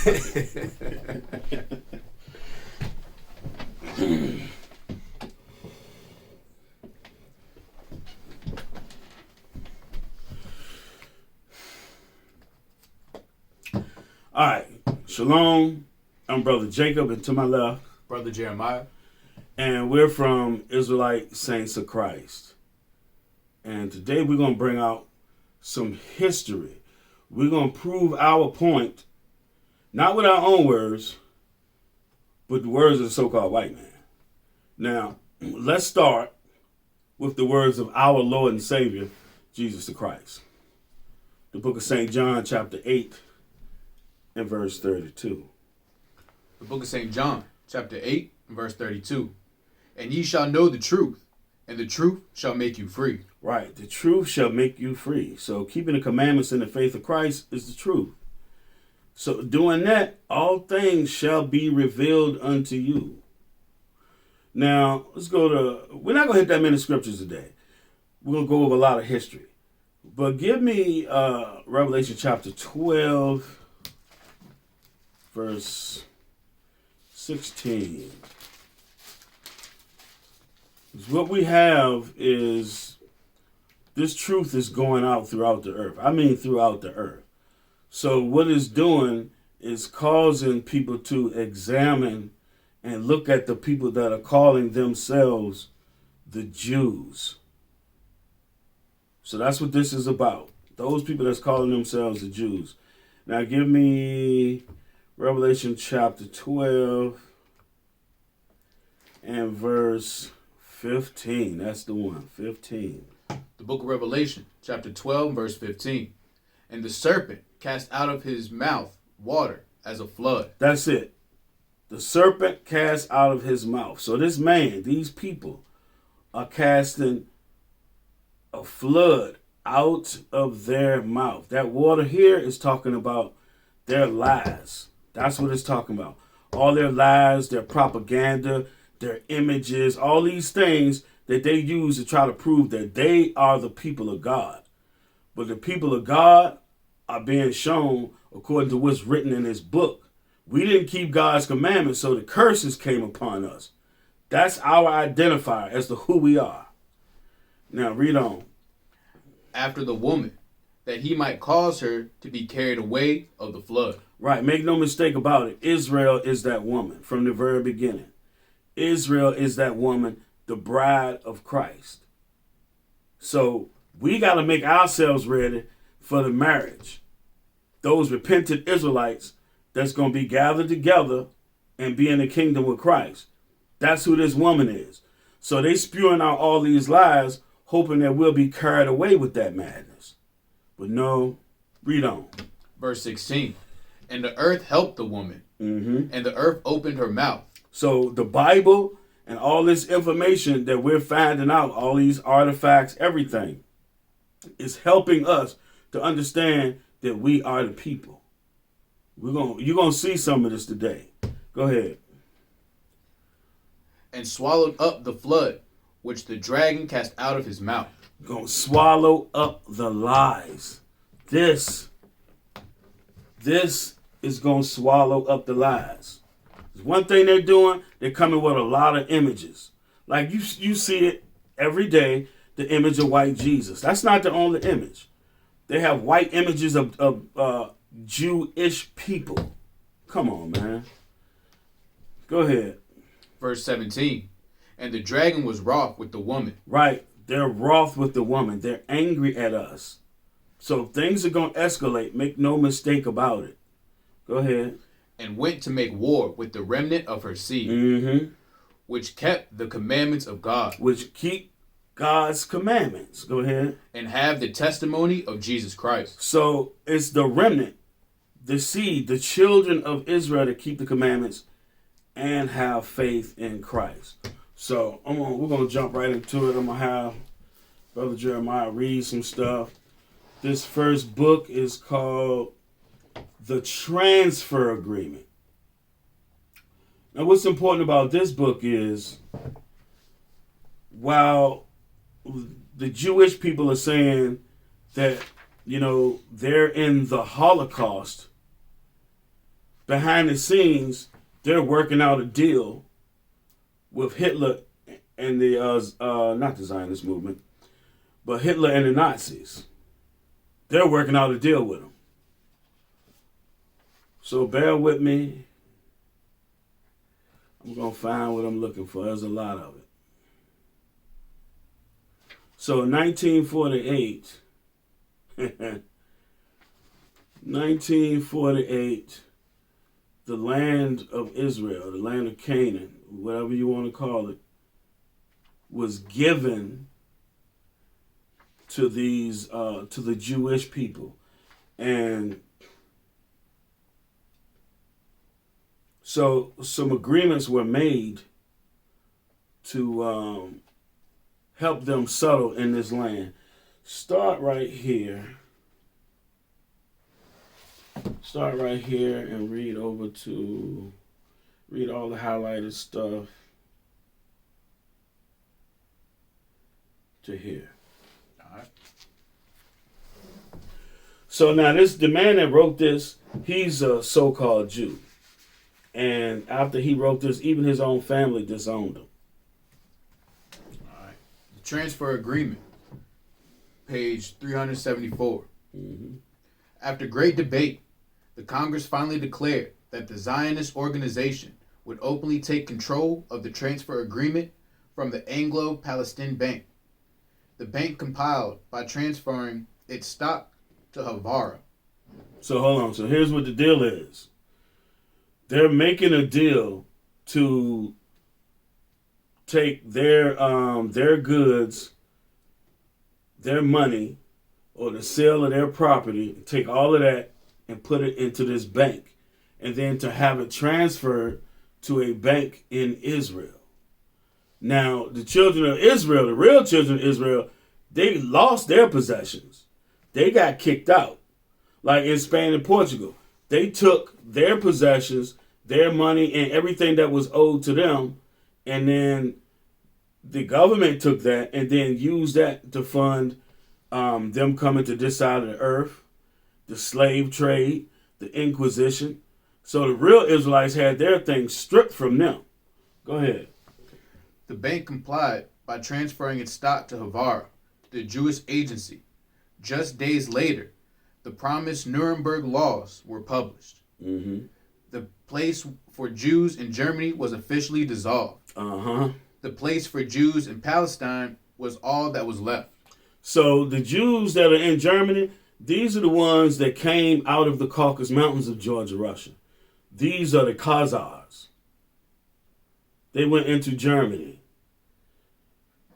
All right. Shalom. I'm Brother Jacob, and to my left, Brother Jeremiah. And we're from Israelite Saints of Christ. And today we're going to bring out some history. We're going to prove our point, not with our own words, but the words of the so-called white man. Now, let's start with the words of our Lord and Savior, Jesus the Christ. The book of St. John, chapter 8, and verse 32. The book of St. John, chapter 8, and verse 32. And ye shall know the truth, and the truth shall make you free. Right. The truth shall make you free. So keeping the commandments in the faith of Christ is the truth. So doing that, all things shall be revealed unto you. Now, let's go to, we're not going to hit that many scriptures today. We're going to go over a lot of history. But give me Revelation chapter 12, verse 16. What we have is this truth is going out throughout the earth. I mean throughout the earth. So what it's doing is causing people to examine and look at the people that are calling themselves the Jews. So that's what this is about. Those people that's calling themselves the Jews. Now give me Revelation chapter 12 and verse 15. That's the one. 15. The book of Revelation, chapter 12, verse 15. And the serpent cast out of his mouth water as a flood. That's it. The serpent cast out of his mouth. So this man, these people, are casting a flood out of their mouth. That water here is talking about their lies. That's what it's talking about. All their lies, their propaganda, their images, all these things that they use to try to prove that they are the people of God. But the people of God are being shown according to what's written in his book. We didn't keep God's commandments, so the curses came upon us. That's our identifier as to who we are. Now read on. After the woman, that he might cause her to be carried away of the flood. Right, make no mistake about it. Israel is that woman from the very beginning. Israel is that woman, the bride of Christ. So we got to make ourselves ready for the marriage. Those repentant Israelites that's going to be gathered together and be in the kingdom with Christ. That's who this woman is. So they spewing out all these lies, hoping that we'll be carried away with that madness. But no, read on. Verse 16. And the earth helped the woman, and the earth opened her mouth. So the Bible and all this information that we're finding out, all these artifacts, everything, is helping us to understand that we are the people. You're gonna see some of this today. Go ahead. And swallowed up the flood, which the dragon cast out of his mouth. Gonna swallow up the lies. This is gonna swallow up the lies. One thing they're doing, they're coming with a lot of images. Like you see it every day, the image of white Jesus. That's not the only image. They have white images of Jewish people. Come on, man. Go ahead. Verse 17. And the dragon was wroth with the woman. Right. They're wroth with the woman. They're angry at us. So things are going to escalate. Make no mistake about it. Go ahead. And went to make war with the remnant of her seed, which kept the commandments of God. Which keep God's commandments. Go ahead. And have the testimony of Jesus Christ. So it's the remnant, the seed, the children of Israel that keep the commandments and have faith in Christ. So we're going to jump right into it. I'm going to have Brother Jeremiah read some stuff. This first book is called The Transfer Agreement. Now, what's important about this book is, while the Jewish people are saying that, they're in the Holocaust, behind the scenes, they're working out a deal with Hitler and the not the Zionist movement, but Hitler and the Nazis. They're working out a deal with them. So bear with me. I'm going to find what I'm looking for. There's a lot of it. So in 1948, the land of Israel, the land of Canaan, whatever you want to call it, was given to the Jewish people. And so some agreements were made to help them settle in this land. Start right here and read all the highlighted stuff to here. All right. So now the man that wrote this, he's a so-called Jew. And after he wrote this, even his own family disowned him. All right. The transfer agreement, page 374. Mm-hmm. After great debate, the Congress finally declared that the Zionist organization would openly take control of the transfer agreement from the Anglo-Palestine Bank. The bank compiled by transferring its stock to Havara. So hold on. So here's what the deal is. They're making a deal to take their goods, their money, or the sale of their property, take all of that and put it into this bank, and then to have it transferred to a bank in Israel. Now, the children of Israel, the real children of Israel, they lost their possessions. They got kicked out. Like in Spain and Portugal. They took their possessions, their money, and everything that was owed to them, and then the government took that and then used that to fund them coming to this side of the earth, the slave trade, the Inquisition. So the real Israelites had their things stripped from them. Go ahead. The bank complied by transferring its stock to Havara, the Jewish agency. Just days later, the promised Nuremberg laws were published. Mm-hmm. The place for Jews in Germany was officially dissolved. Uh-huh. The place for Jews in Palestine was all that was left. So the Jews that are in Germany, these are the ones that came out of the Caucasus Mountains of Georgia, Russia. These are the Khazars. They went into Germany.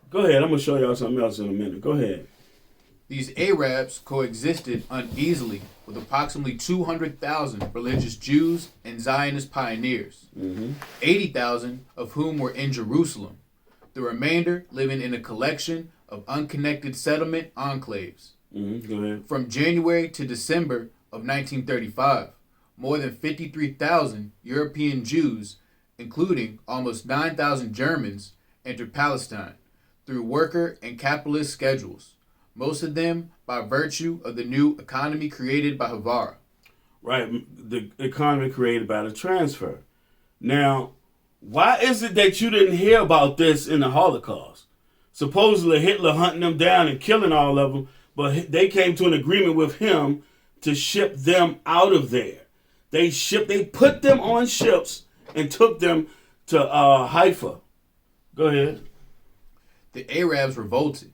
Go ahead. I'm going to show y'all something else in a minute. Go ahead. These Arabs coexisted uneasily with approximately 200,000 religious Jews and Zionist pioneers, 80,000 of whom were in Jerusalem, the remainder living in a collection of unconnected settlement enclaves. Go ahead. From January to December of 1935, more than 53,000 European Jews, including almost 9,000 Germans, entered Palestine through worker and capitalist schedules, most of them by virtue of the new economy created by Havara. Right, the economy created by the transfer. Now, why is it that you didn't hear about this in the Holocaust? Supposedly Hitler hunting them down and killing all of them, but they came to an agreement with him to ship them out of there. They put them on ships and took them to Haifa. Go ahead. The Arabs revolted,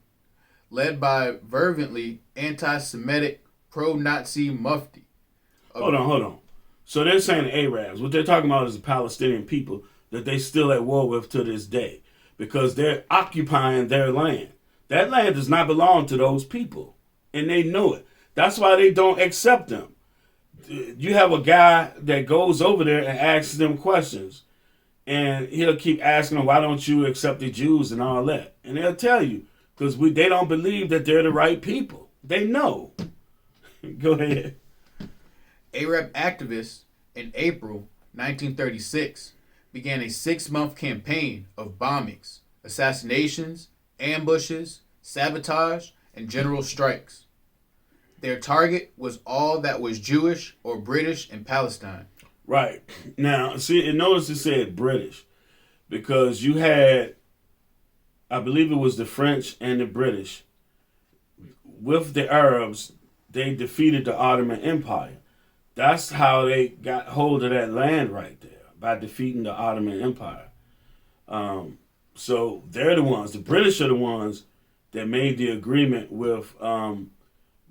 led by fervently anti-Semitic pro-Nazi Mufti. Hold on. So they're saying the Arabs. What they're talking about is the Palestinian people that they still at war with to this day because they're occupying their land. That land does not belong to those people, and they know it. That's why they don't accept them. You have a guy that goes over there and asks them questions, and he'll keep asking them, why don't you accept the Jews and all that? And they'll tell you, because they don't believe that they're the right people. They know. Go ahead. Arab activists in April 1936 began a 6-month campaign of bombings, assassinations, ambushes, sabotage, and general strikes. Their target was all that was Jewish or British in Palestine. Right. Now, see, and notice it said British because you had, I believe it was the French and the British. With the Arabs, they defeated the Ottoman Empire. That's how they got hold of that land right there, by defeating the Ottoman Empire. So they're the ones, the British are the ones that made the agreement with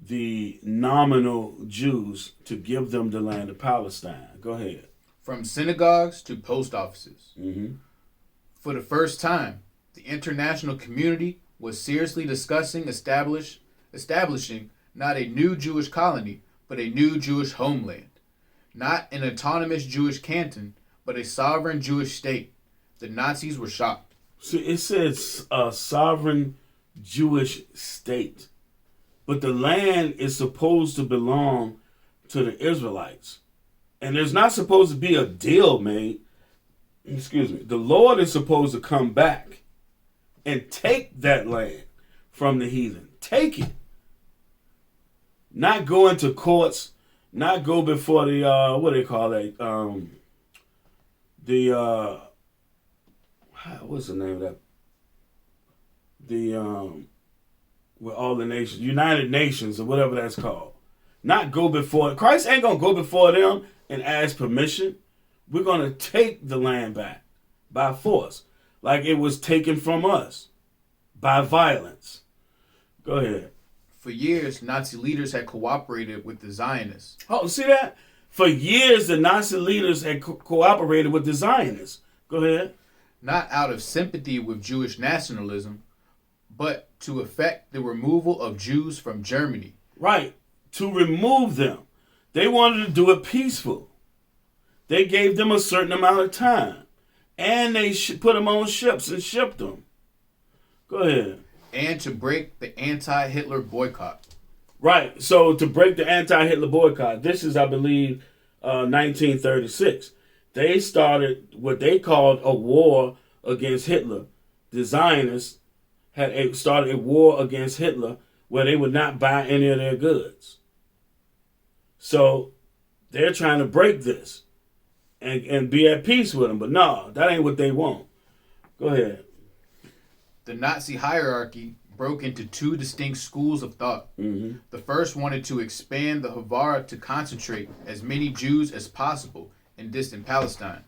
the nominal Jews to give them the land of Palestine. Go ahead. From synagogues to post offices. Mm-hmm. For the first time, the international community was seriously discussing establishing not a new Jewish colony, but a new Jewish homeland. Not an autonomous Jewish canton, but a sovereign Jewish state. The Nazis were shocked. See, it says a sovereign Jewish state. But the land is supposed to belong to the Israelites. And there's not supposed to be a deal made. Excuse me. The Lord is supposed to come back and take that land from the heathen. Take it. Not go into courts. Not go before the, what do they call that? What's the name of that? With all the nations, United Nations or whatever that's called. Not go before, Christ ain't going to go before them and ask permission. We're going to take the land back by force, like it was taken from us by violence. Go ahead. For years, Nazi leaders had cooperated with the Zionists. Oh, see that? For years, the Nazi leaders had cooperated with the Zionists. Go ahead. Not out of sympathy with Jewish nationalism, but to effect the removal of Jews from Germany. Right. To remove them. They wanted to do it peaceful. They gave them a certain amount of time. And they put them on ships and shipped them. Go ahead. And to break the anti-Hitler boycott. Right. So to break the anti-Hitler boycott, this is, I believe, 1936. They started what they called a war against Hitler. The Zionists had started a war against Hitler where they would not buy any of their goods. So they're trying to break this and be at peace with them. But no, that ain't what they want. Go ahead. The Nazi hierarchy broke into two distinct schools of thought. Mm-hmm. The first wanted to expand the Havara to concentrate as many Jews as possible in distant Palestine.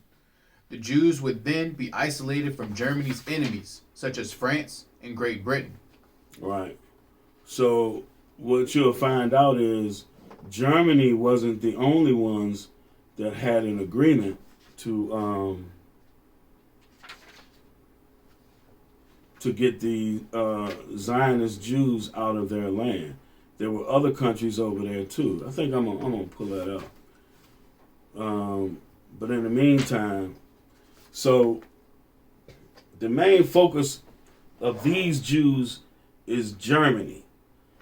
The Jews would then be isolated from Germany's enemies, such as France and Great Britain. Right. So what you'll find out is Germany wasn't the only ones that had an agreement to get the Zionist Jews out of their land. There were other countries over there too. I think I'm gonna pull that up. But in the meantime, so the main focus of these Jews is Germany.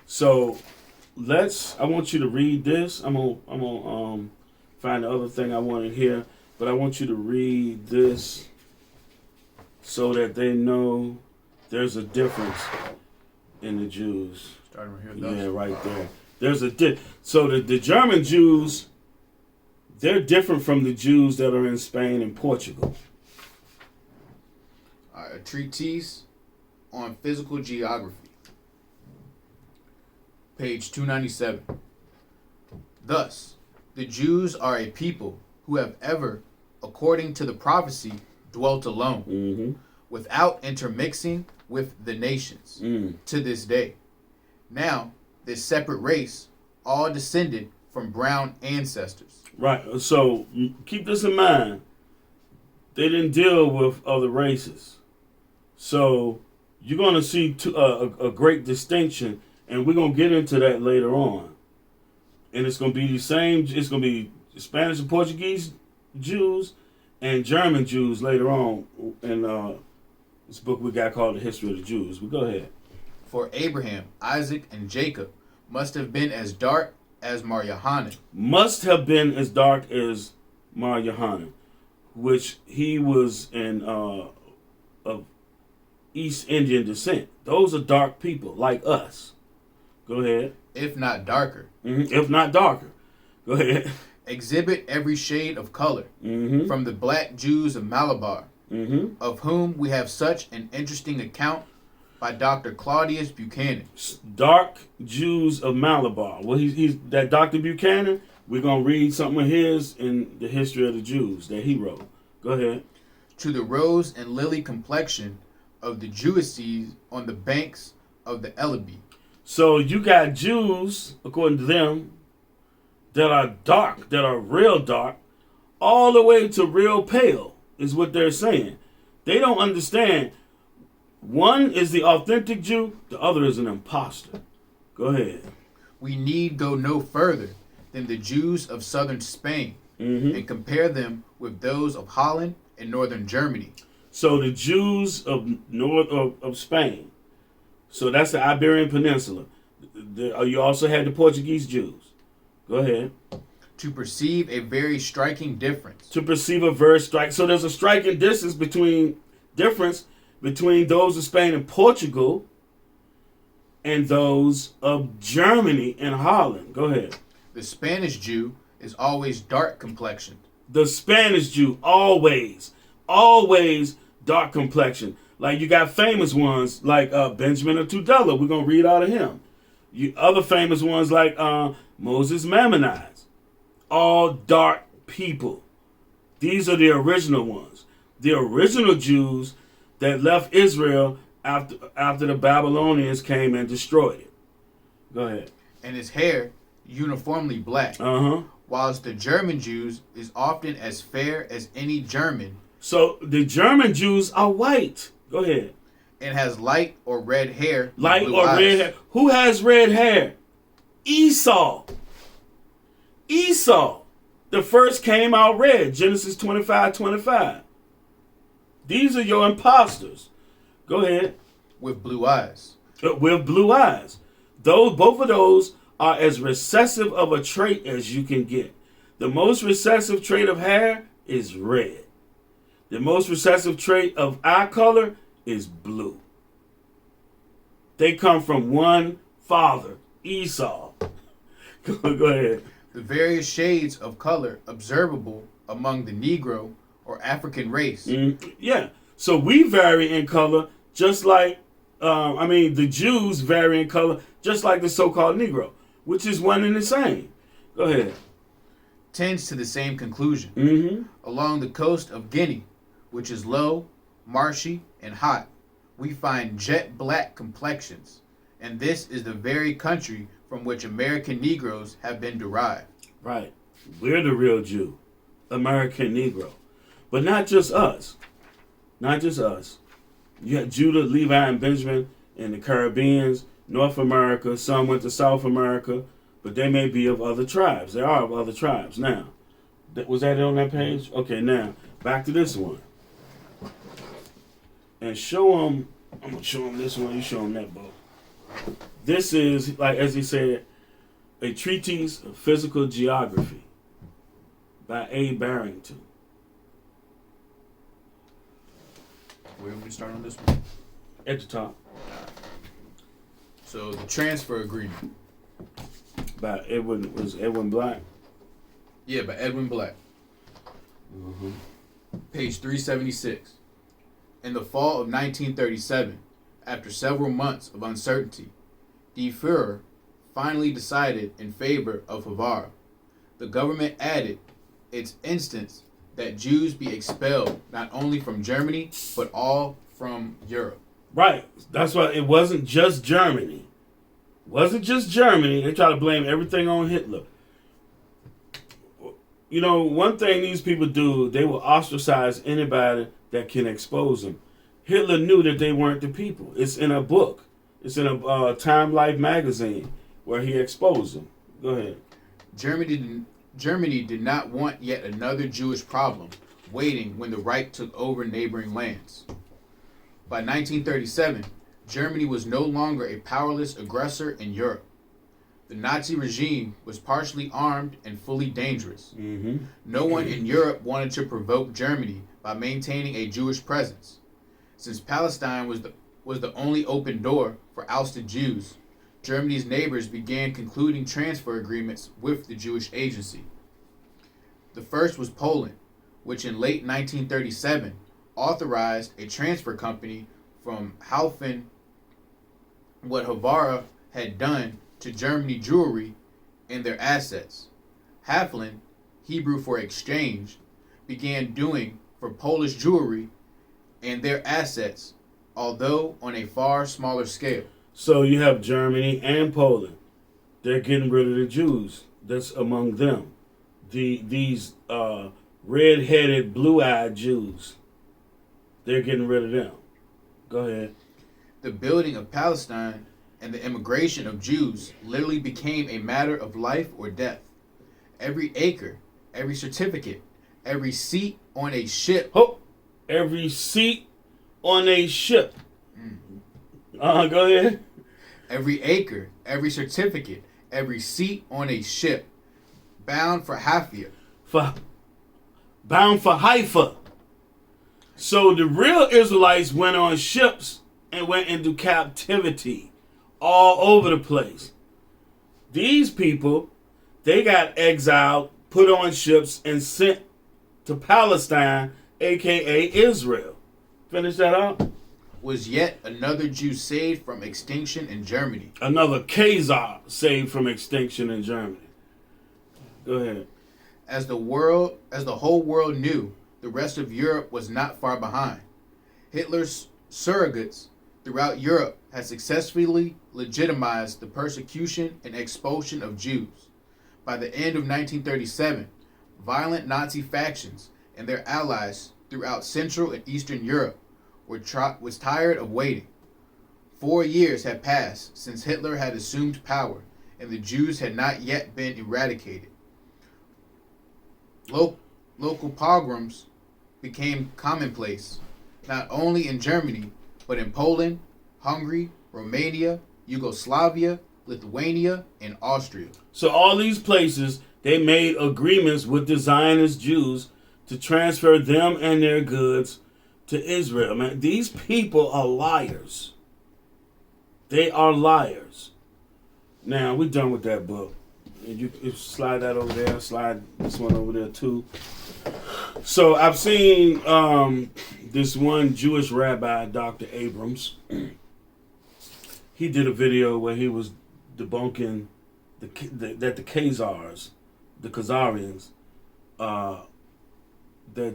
So I want you to read this. I'm gonna find the other thing I wanted here, but I want you to read this so that they know there's a difference in the Jews. Starting right here. Yeah, right there. There's a so the German Jews, they're different from the Jews that are in Spain and Portugal. A treatise on physical geography. Page 297. Thus, the Jews are a people who have ever, according to the prophecy, dwelt alone, Mm-hmm. without intermixing with the nations, to this day. Now, this separate race, all descended from brown ancestors. Right. So keep this in mind. They didn't deal with other races. So you're going to see a great distinction, and we're going to get into that later on. And it's going to be the same. It's going to be Spanish and Portuguese Jews and German Jews later on in this book we got called The History of the Jews. But go ahead. For Abraham, Isaac, and Jacob must have been as dark as Mar Yohanan. Must have been as dark as Mar Yohanan, which he was of East Indian descent. Those are dark people like us. Go ahead. If not darker. Mm-hmm. If not darker. Go ahead. exhibit every shade of color, Mm-hmm. from the black Jews of Malabar, Mm-hmm. of whom we have such an interesting account by Dr. Claudius Buchanan. Dark Jews of Malabar. Well, he's that Dr. Buchanan. We're gonna read something of his in the history of the Jews that he wrote. Go ahead. To the rose and lily complexion of the Jewesses on the banks of the Elbe. So you got Jews, according to them, that are dark, that are real dark, all the way to real pale, is what they're saying. They don't understand. One is the authentic Jew, the other is an imposter. Go ahead. We need go no further than the Jews of southern Spain and compare them with those of Holland and northern Germany. So the Jews of north of Spain. So that's the Iberian Peninsula. You also had the Portuguese Jews. Go ahead. To perceive a very striking difference. To perceive a very strike. So there's a striking difference between those of Spain and Portugal and those of Germany and Holland. Go ahead. The Spanish Jew is always dark complexioned. The Spanish Jew, always dark complexion. Like you got famous ones like Benjamin of Tudela. We're going to read out of him. Other famous ones like Moses Maimonides. All dark people. These are the original ones. The original Jews that left Israel after the Babylonians came and destroyed it. Go ahead. And his hair uniformly black. Whilst the German Jews is often as fair as any German. So the German Jews are white. Go ahead. And has light or red hair. Light or red hair. Who has red hair? Esau. Esau. The first came out red. Genesis 25:25. These are your imposters. Go ahead. With blue eyes. With blue eyes. Both of those are as recessive of a trait as you can get. The most recessive trait of hair is red. The most recessive trait of eye color is blue. They come from one father, Esau. Go ahead. The various shades of color observable among the Negro or African race. Yeah. So we vary in color just like, the Jews vary in color just like the so-called Negro, which is one and the same. Go ahead. Tends to the same conclusion. Along the coast of Guinea, which is low, marshy, and hot, we find jet black complexions, and this is the very country from which American Negroes have been derived. Right. We're the real Jew, American Negro. But not just us. Not just us. You had Judah, Levi, and Benjamin in the Caribbeans, North America. Some went to South America, but they may be of other tribes. They are of other tribes. Now, was that on that page? Okay, now, back to this one. And show them, I'm going to show them this one, you show them that book. This is, like as he said, a treatise of physical geography by A. Barrington. Where would we start on this one? At the top. So the transfer agreement. By Edwin Black? Yeah, by Edwin Black. Page 376. In the fall of 1937, after several months of uncertainty, Die Führer finally decided in favor of Khazars. The government added its instance that Jews be expelled not only from Germany, but all from Europe. Right. That's why it wasn't just Germany. It wasn't just Germany. They try to blame everything on Hitler. You know, one thing these people do, they will ostracize anybody that can expose them. Hitler knew that they weren't the people. It's in a book. It's in a Time Life magazine where he exposed them. Go ahead. Germany did not want yet another Jewish problem waiting when the Reich took over neighboring lands. By 1937, Germany was no longer a powerless aggressor in Europe. The Nazi regime was partially armed and fully dangerous. No one in Europe wanted to provoke Germany by maintaining a Jewish presence. Since Palestine was the only open door for ousted Jews, Germany's neighbors began concluding transfer agreements with the Jewish agency. The first was Poland, which in late 1937 authorized a transfer company from Haufen what Havara had done to Germany jewelry and their assets. Haflin, Hebrew for exchange, began doing for Polish jewelry and their assets, although on a far smaller scale. So you have Germany and Poland. They're getting rid of the Jews. That's among them. These red-headed, blue-eyed Jews. They're getting rid of them. Go ahead. The building of Palestine and the immigration of Jews literally became a matter of life or death. Every acre, every certificate, every seat on a ship. Oh, every seat on a ship. Go ahead. Every acre, every certificate, every seat on a ship, bound for Haifa. Bound for Haifa. So the real Israelites went on ships and went into captivity all over the place. These people, they got exiled, put on ships, and sent to Palestine, a.k.a. Israel. Finish that up. Was yet another Jew saved from extinction in Germany. Another Khazar saved from extinction in Germany. Go ahead. As the whole world knew, the rest of Europe was not far behind. Hitler's surrogates throughout Europe had successfully legitimized the persecution and expulsion of Jews. By the end of 1937, violent Nazi factions and their allies throughout Central and Eastern Europe was tired of waiting. 4 years had passed since Hitler had assumed power, and the Jews had not yet been eradicated. Local pogroms became commonplace, not only in Germany, but in Poland, Hungary, Romania, Yugoslavia, Lithuania, and Austria. So all these places, they made agreements with the Zionist Jews to transfer them and their goods to Israel. Man, these people are liars. They are liars. Now, we're done with that book. And you slide that over there, slide this one over there too. So I've seen this one Jewish rabbi, Dr. Abrams. He did a video where he was debunking that the Khazars, the Khazarians, that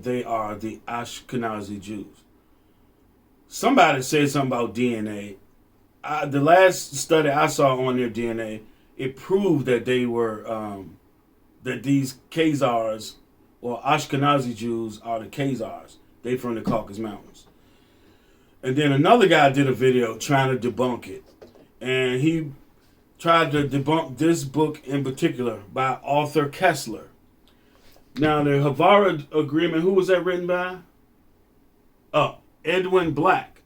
they are the Ashkenazi Jews. Somebody said something about DNA. The last study I saw on their DNA, it proved that they were, that these Khazars or Ashkenazi Jews are the Khazars. They from the Caucasus Mountains. And then another guy did a video trying to debunk it. And he tried to debunk this book in particular by Arthur Kessler. Now, the Havara Agreement, who was that written by? Edwin Black,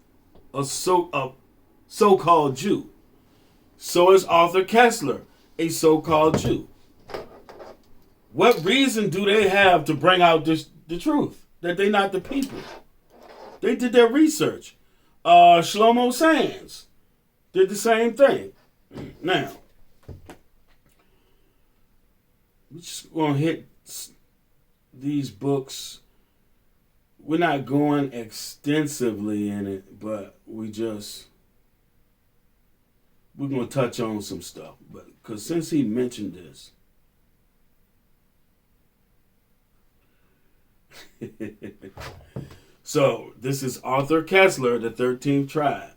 a so-called Jew. So is Arthur Kessler, a so-called Jew. What reason do they have to bring out the truth? That they're not the people. They did their research. Shlomo Sands did the same thing. Now, we're just going to hit these books. We're not going extensively in it, but we're going to touch on some stuff. But because since he mentioned this, so this is Arthur Kessler, the 13th tribe,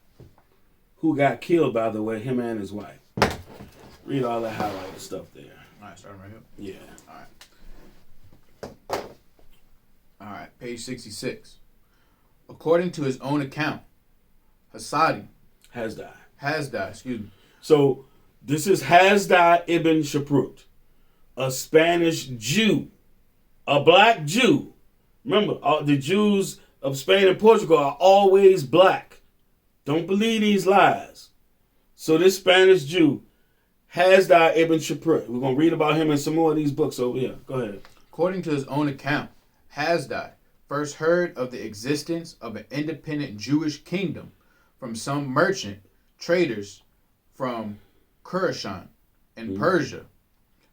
who got killed, by the way, him and his wife. Read all the highlighted stuff there. All right, starting right here. Yeah. All right, page 66. According to his own account, Hasdi, So this is Hasdi ibn Shaprut, a Spanish Jew, a black Jew. Remember, the Jews of Spain and Portugal are always black. Don't believe these lies. So this Spanish Jew, Hasdi ibn Shaprut, we're going to read about him in some more of these books over here. Go ahead. According to his own account, Hasdi first heard of the existence of an independent Jewish kingdom from some merchant traders from Khurasan in Persia,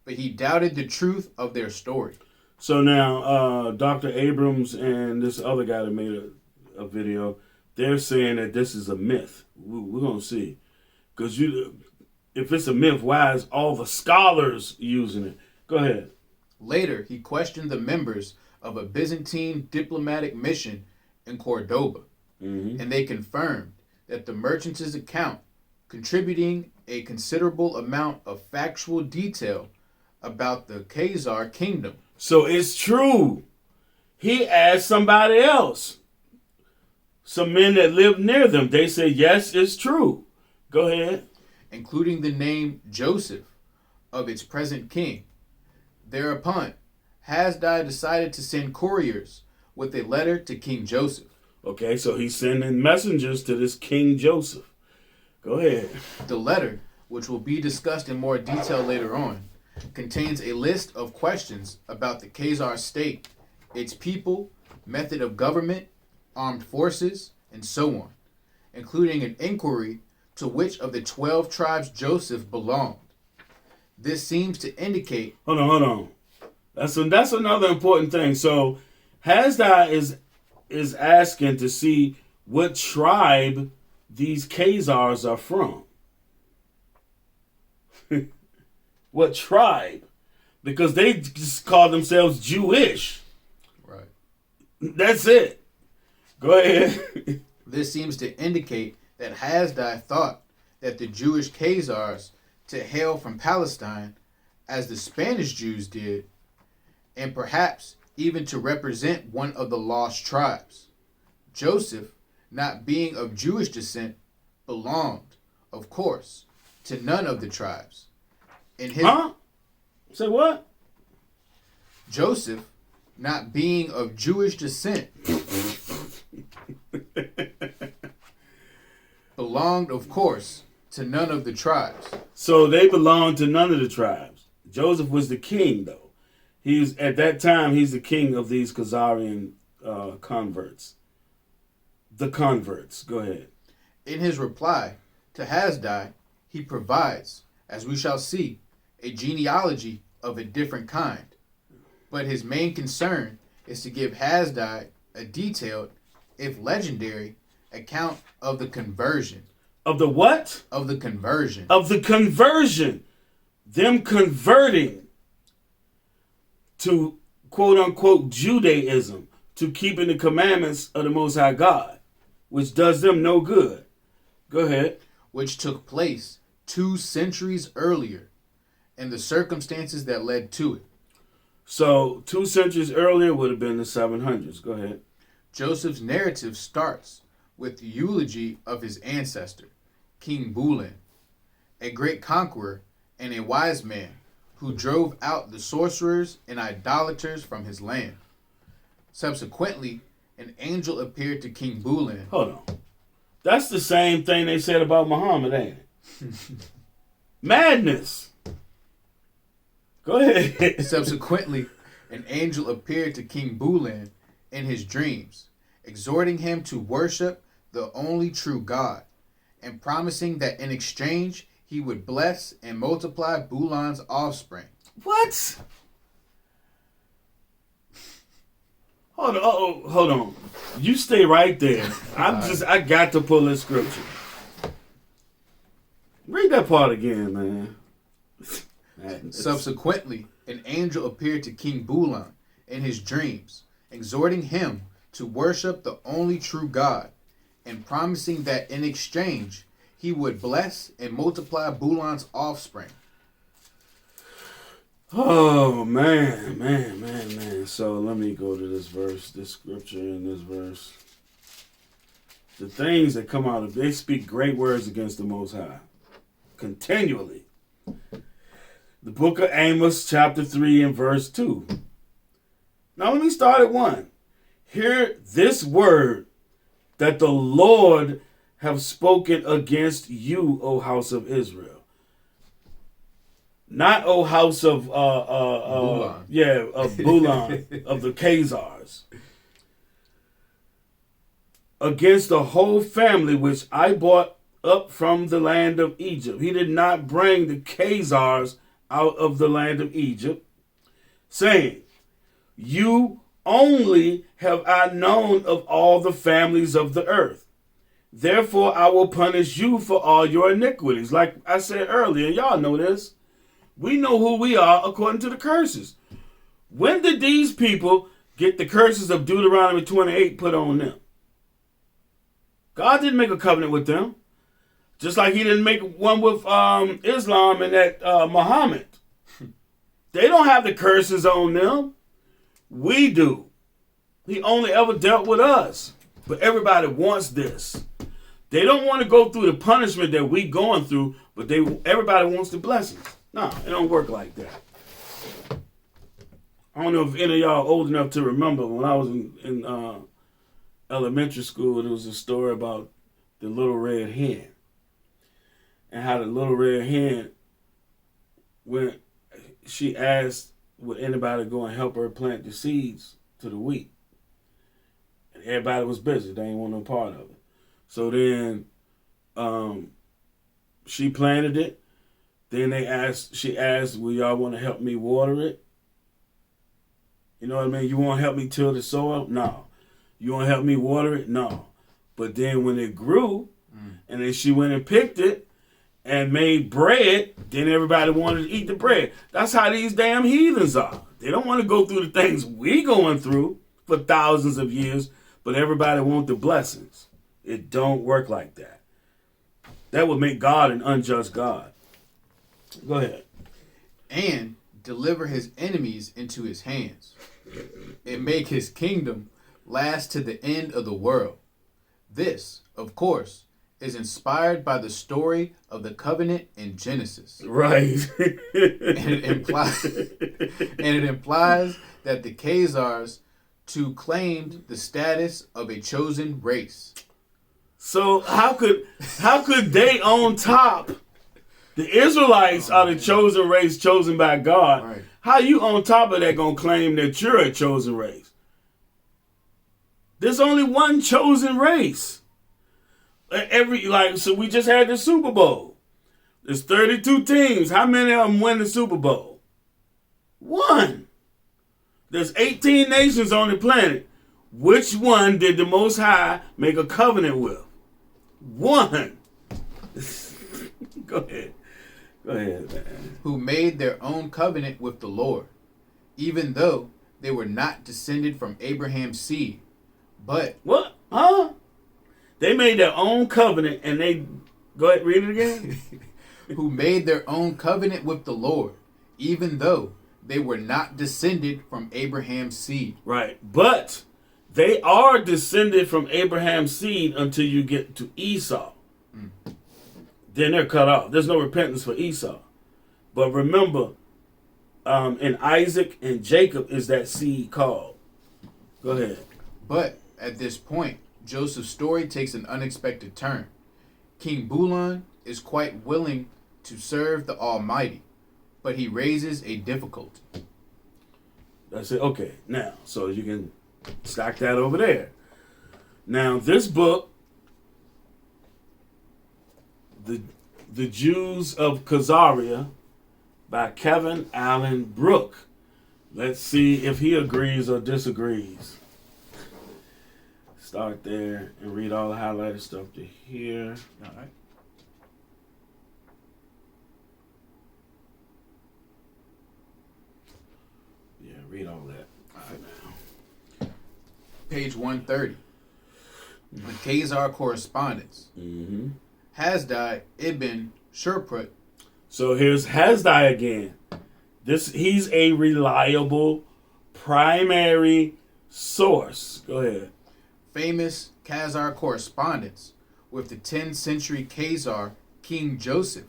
but he doubted the truth of their story. So now, Dr. Abrams and this other guy that made a video, they're saying that this is a myth. We're going to see. Because if it's a myth, why is all the scholars using it? Go ahead. Later, he questioned the members of a Byzantine diplomatic mission in Cordoba, and they confirmed that the merchants' account, contributing a considerable amount of factual detail about the Khazar kingdom. So it's true. He asked somebody else, some men that lived near them. They said, yes, it's true. Go ahead. Including the name Joseph of its present king. Thereupon, Hasdai decided to send couriers with a letter to King Joseph. Okay, so he's sending messengers to this King Joseph. Go ahead. The letter, which will be discussed in more detail later on, contains a list of questions about the Khazar state, its people, method of government, armed forces, and so on, including an inquiry to which of the 12 tribes Joseph belonged. This seems to indicate... Hold on. That's another important thing. So Hasdai is asking to see what tribe these Khazars are from. What tribe? Because they just call themselves Jewish. Right. That's it. Go ahead. This seems to indicate that Hasdai thought that the Jewish Khazars to hail from Palestine, as the Spanish Jews did, and perhaps even to represent one of the lost tribes. Joseph, not being of Jewish descent, belonged, of course, to none of the tribes. Huh? Say what? Joseph, not being of Jewish descent, belonged, of course, to none of the tribes. So they belonged to none of the tribes. Joseph was the king, though. At that time, he's the king of these Khazarian converts. The converts. Go ahead. In his reply to Hasdai, he provides, as we shall see, a genealogy of a different kind. But his main concern is to give Hasdai a detailed, if legendary, account of the conversion. Of the what? Of the conversion. Of the conversion. Them converting to quote-unquote Judaism, to keeping the commandments of the Most High God, which does them no good. Go ahead. Which took place 2 centuries earlier, and the circumstances that led to it. So 2 centuries earlier would have been the 700s. Go ahead. Joseph's narrative starts with the eulogy of his ancestor, King Bulan, a great conqueror and a wise man who drove out the sorcerers and idolaters from his land. Subsequently, an angel appeared to King Bulan. Hold on. That's the same thing they said about Muhammad, ain't it? Madness. Go ahead. Subsequently, an angel appeared to King Bulan in his dreams, exhorting him to worship the only true God, and promising that in exchange he would bless and multiply Bulan's offspring. What? Hold on. You stay right there. I got to pull this scripture. Read that part again, man. Subsequently, an angel appeared to King Bulan in his dreams, exhorting him to worship the only true God, and promising that in exchange he would bless and multiply Bulan's offspring. Oh, man. So let me go to this verse, this scripture in this verse. The things that come out of, they speak great words against the Most High. Continually. The book of Amos, chapter 3 and verse 2. Now let me start at 1. Hear this word that the Lord have spoken against you, O house of Israel. Not O house of Bulan. Of Bulan, of the Khazars. Against the whole family which I brought up from the land of Egypt. He did not bring the Khazars out of the land of Egypt, saying, You only have I known of all the families of the earth. Therefore, I will punish you for all your iniquities. Like I said earlier, y'all know this. We know who we are according to the curses. When did these people get the curses of Deuteronomy 28 put on them? God didn't make a covenant with them. Just like he didn't make one with Islam and that Muhammad. They don't have the curses on them. We do. He only ever dealt with us. But everybody wants this. They don't want to go through the punishment that we going through, but everybody wants the blessings. No, it don't work like that. I don't know if any of y'all old enough to remember when I was in elementary school, there was a story about the little red hen. And how the little red hen, when she asked would anybody go and help her plant the seeds to the wheat. And everybody was busy. They didn't want no part of it. So then she planted it. Then she asked, will y'all want to help me water it? You know what I mean? You want to help me till the soil? No. You want to help me water it? No. But then when it grew, and then she went and picked it and made bread, then everybody wanted to eat the bread. That's how these damn heathens are. They don't want to go through the things we going through for thousands of years, but everybody wants the blessings. It don't work like that. That would make God an unjust God. Go ahead. And deliver his enemies into his hands, and make his kingdom last to the end of the world. This, of course, is inspired by the story of the covenant in Genesis. Right. and it implies that the Khazars too claimed the status of a chosen race. So how could they on top? The Israelites are the chosen race chosen by God. Right. How you on top of that gonna claim that you're a chosen race? There's only one chosen race. So we just had the Super Bowl. There's 32 teams. How many of them win the Super Bowl? One. There's 18 nations on the planet. Which one did the Most High make a covenant with? One. Go ahead. Go ahead, man. Who made their own covenant with the Lord, even though they were not descended from Abraham's seed, but... What? Huh? They made their own covenant and they... Go ahead, read it again. Who made their own covenant with the Lord, even though they were not descended from Abraham's seed. Right. But they are descended from Abraham's seed until you get to Esau. Then they're cut off. There's no repentance for Esau. But remember, in Isaac and Jacob is that seed called. Go ahead. But at this point, Joseph's story takes an unexpected turn. King Bulan is quite willing to serve the Almighty, but he raises a difficulty. That's it. Okay. Now, so you can stack that over there. Now, this book, The Jews of Khazars by Kevin Allen Brooke. Let's see if he agrees or disagrees. Start there and read all the highlighted stuff to here. All right. Yeah, read all that. All right, now. Page 130. The Khazar correspondence. Mm-hmm. Hasdai ibn Shurput. So here's Hasdai again. He's a reliable primary source. Go ahead. Famous Khazar correspondence with the 10th century Khazar King Joseph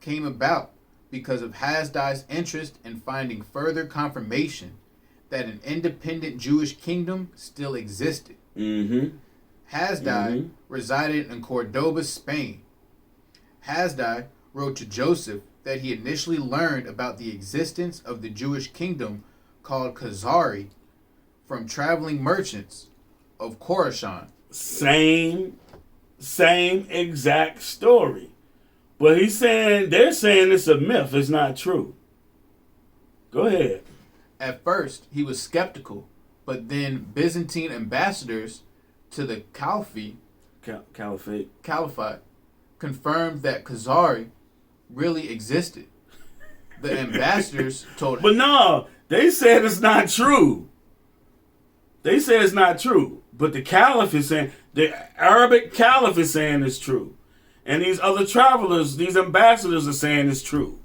came about because of Hasdai's interest in finding further confirmation that an independent Jewish kingdom still existed. Mm-hmm. Hasdai resided in Cordoba, Spain. Hasdai wrote to Joseph that he initially learned about the existence of the Jewish kingdom called Khazari from traveling merchants of Khorasan. Same exact story. But they're saying it's a myth. It's not true. Go ahead. At first, he was skeptical, but then Byzantine ambassadors to the Caliphate confirmed that Khazars really existed. The ambassadors told But no, they said it's not true. They say it's not true. But the Caliph is saying, the Arabic Caliph is saying it's true. And these other travelers, these ambassadors are saying it's true.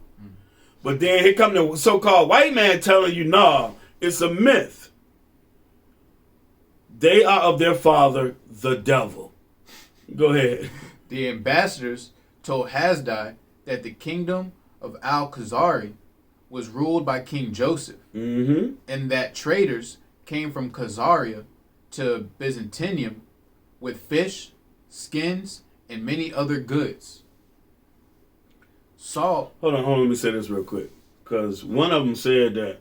But then here come the so-called white man telling you, no, it's a myth. They are of their father, the devil. Go ahead. The ambassadors told Hasdai that the kingdom of Al-Khazari was ruled by King Joseph, and that traders came from Khazaria to Byzantium with fish, skins, and many other goods. Saul. Hold on, let me say this real quick. Because one of them said that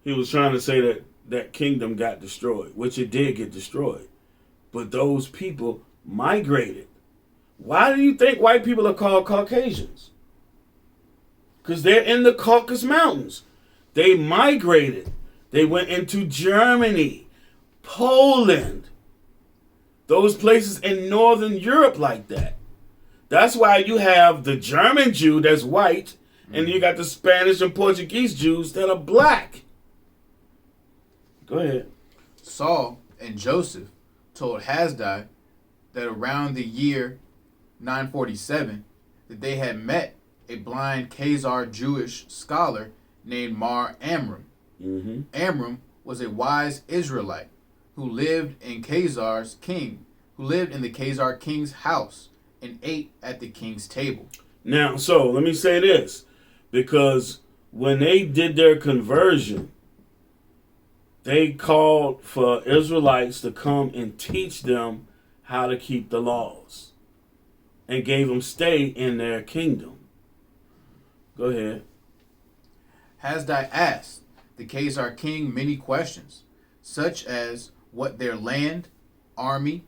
he was trying to say that that kingdom got destroyed, which it did get destroyed. But those people migrated. Why do you think white people are called Caucasians? Because they're in the Caucasus Mountains. They migrated. They went into Germany, Poland, those places in Northern Europe like that. That's why you have the German Jew that's white, and you got the Spanish and Portuguese Jews that are black. Go ahead. Saul and Joseph told Hasdai that around the year 947 that they had met a blind Khazar Jewish scholar named Mar Amram. Amram was a wise Israelite who lived in the Khazar king's house and ate at the king's table. Now, so let me say this, because when they did their conversion, they called for Israelites to come and teach them how to keep the laws and gave them stay in their kingdom. Go ahead. Hasdai asked the Khazar king many questions, such as what their land, army,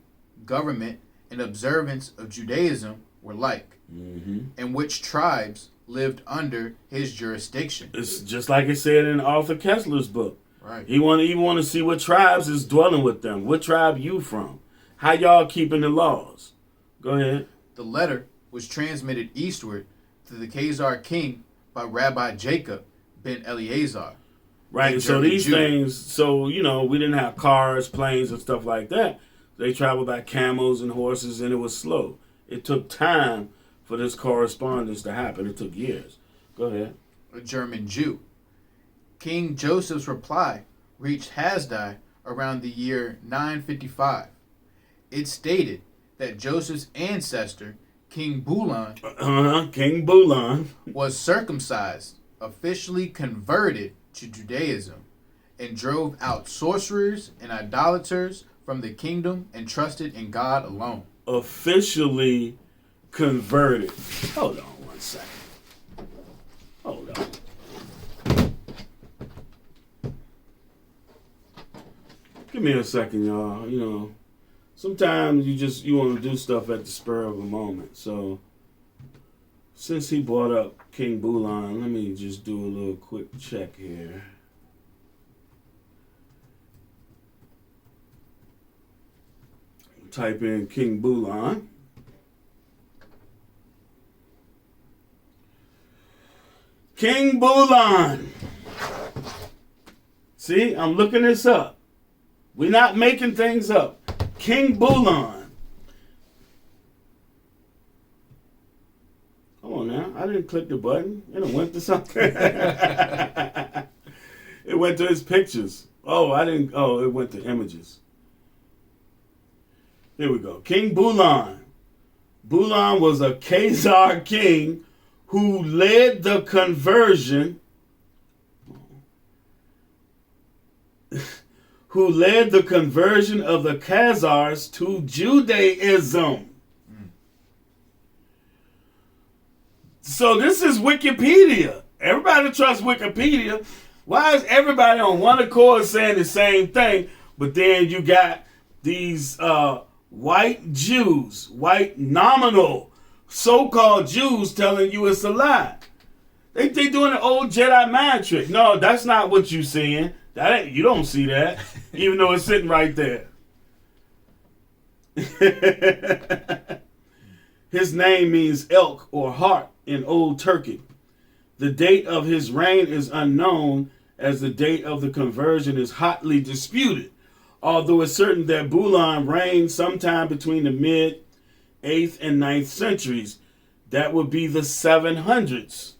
government, and observance of Judaism were like, and which tribes lived under his jurisdiction. It's just like it said in Arthur Kessler's book. Right. He want to see what tribes is dwelling with them. What tribe you from? How y'all keeping the laws? Go ahead. The letter was transmitted eastward to the Khazar king by Rabbi Jacob ben Eleazar. Right, so these things, we didn't have cars, planes, and stuff like that. They traveled by camels and horses, and it was slow. It took time for this correspondence to happen. It took years. Go ahead. A German Jew. King Joseph's reply reached Hasdai around the year 955. It stated that Joseph's ancestor, King Bulan, was circumcised, officially converted to Judaism, and drove out sorcerers and idolaters from the kingdom and trusted in God alone. Officially converted. Hold on one second. Hold on. Give me a second, y'all. Sometimes you want to do stuff at the spur of a moment. So, since he brought up King Bulan, let me just do a little quick check here. Type in King Bulan. King Bulan. See, I'm looking this up. We're not making things up. King Bulan. Come on now. I didn't click the button. It went to something. It went to his pictures. It went to images. Here we go. King Bulan. Bulan was a Khazar king who led the conversion of the Khazars to Judaism. So this is Wikipedia. Everybody trusts Wikipedia. Why is everybody on one accord saying the same thing, but then you got these white Jews, white nominal so-called Jews telling you it's a lie? They doing an old Jedi mind trick. No, that's not what you seeing. You don't see that, even though it's sitting right there. His name means elk or hart in Old Turkic. The date of his reign is unknown, as the date of the conversion is hotly disputed. Although it's certain that Bulan reigned sometime between the mid-8th and 9th centuries. That would be the 700s.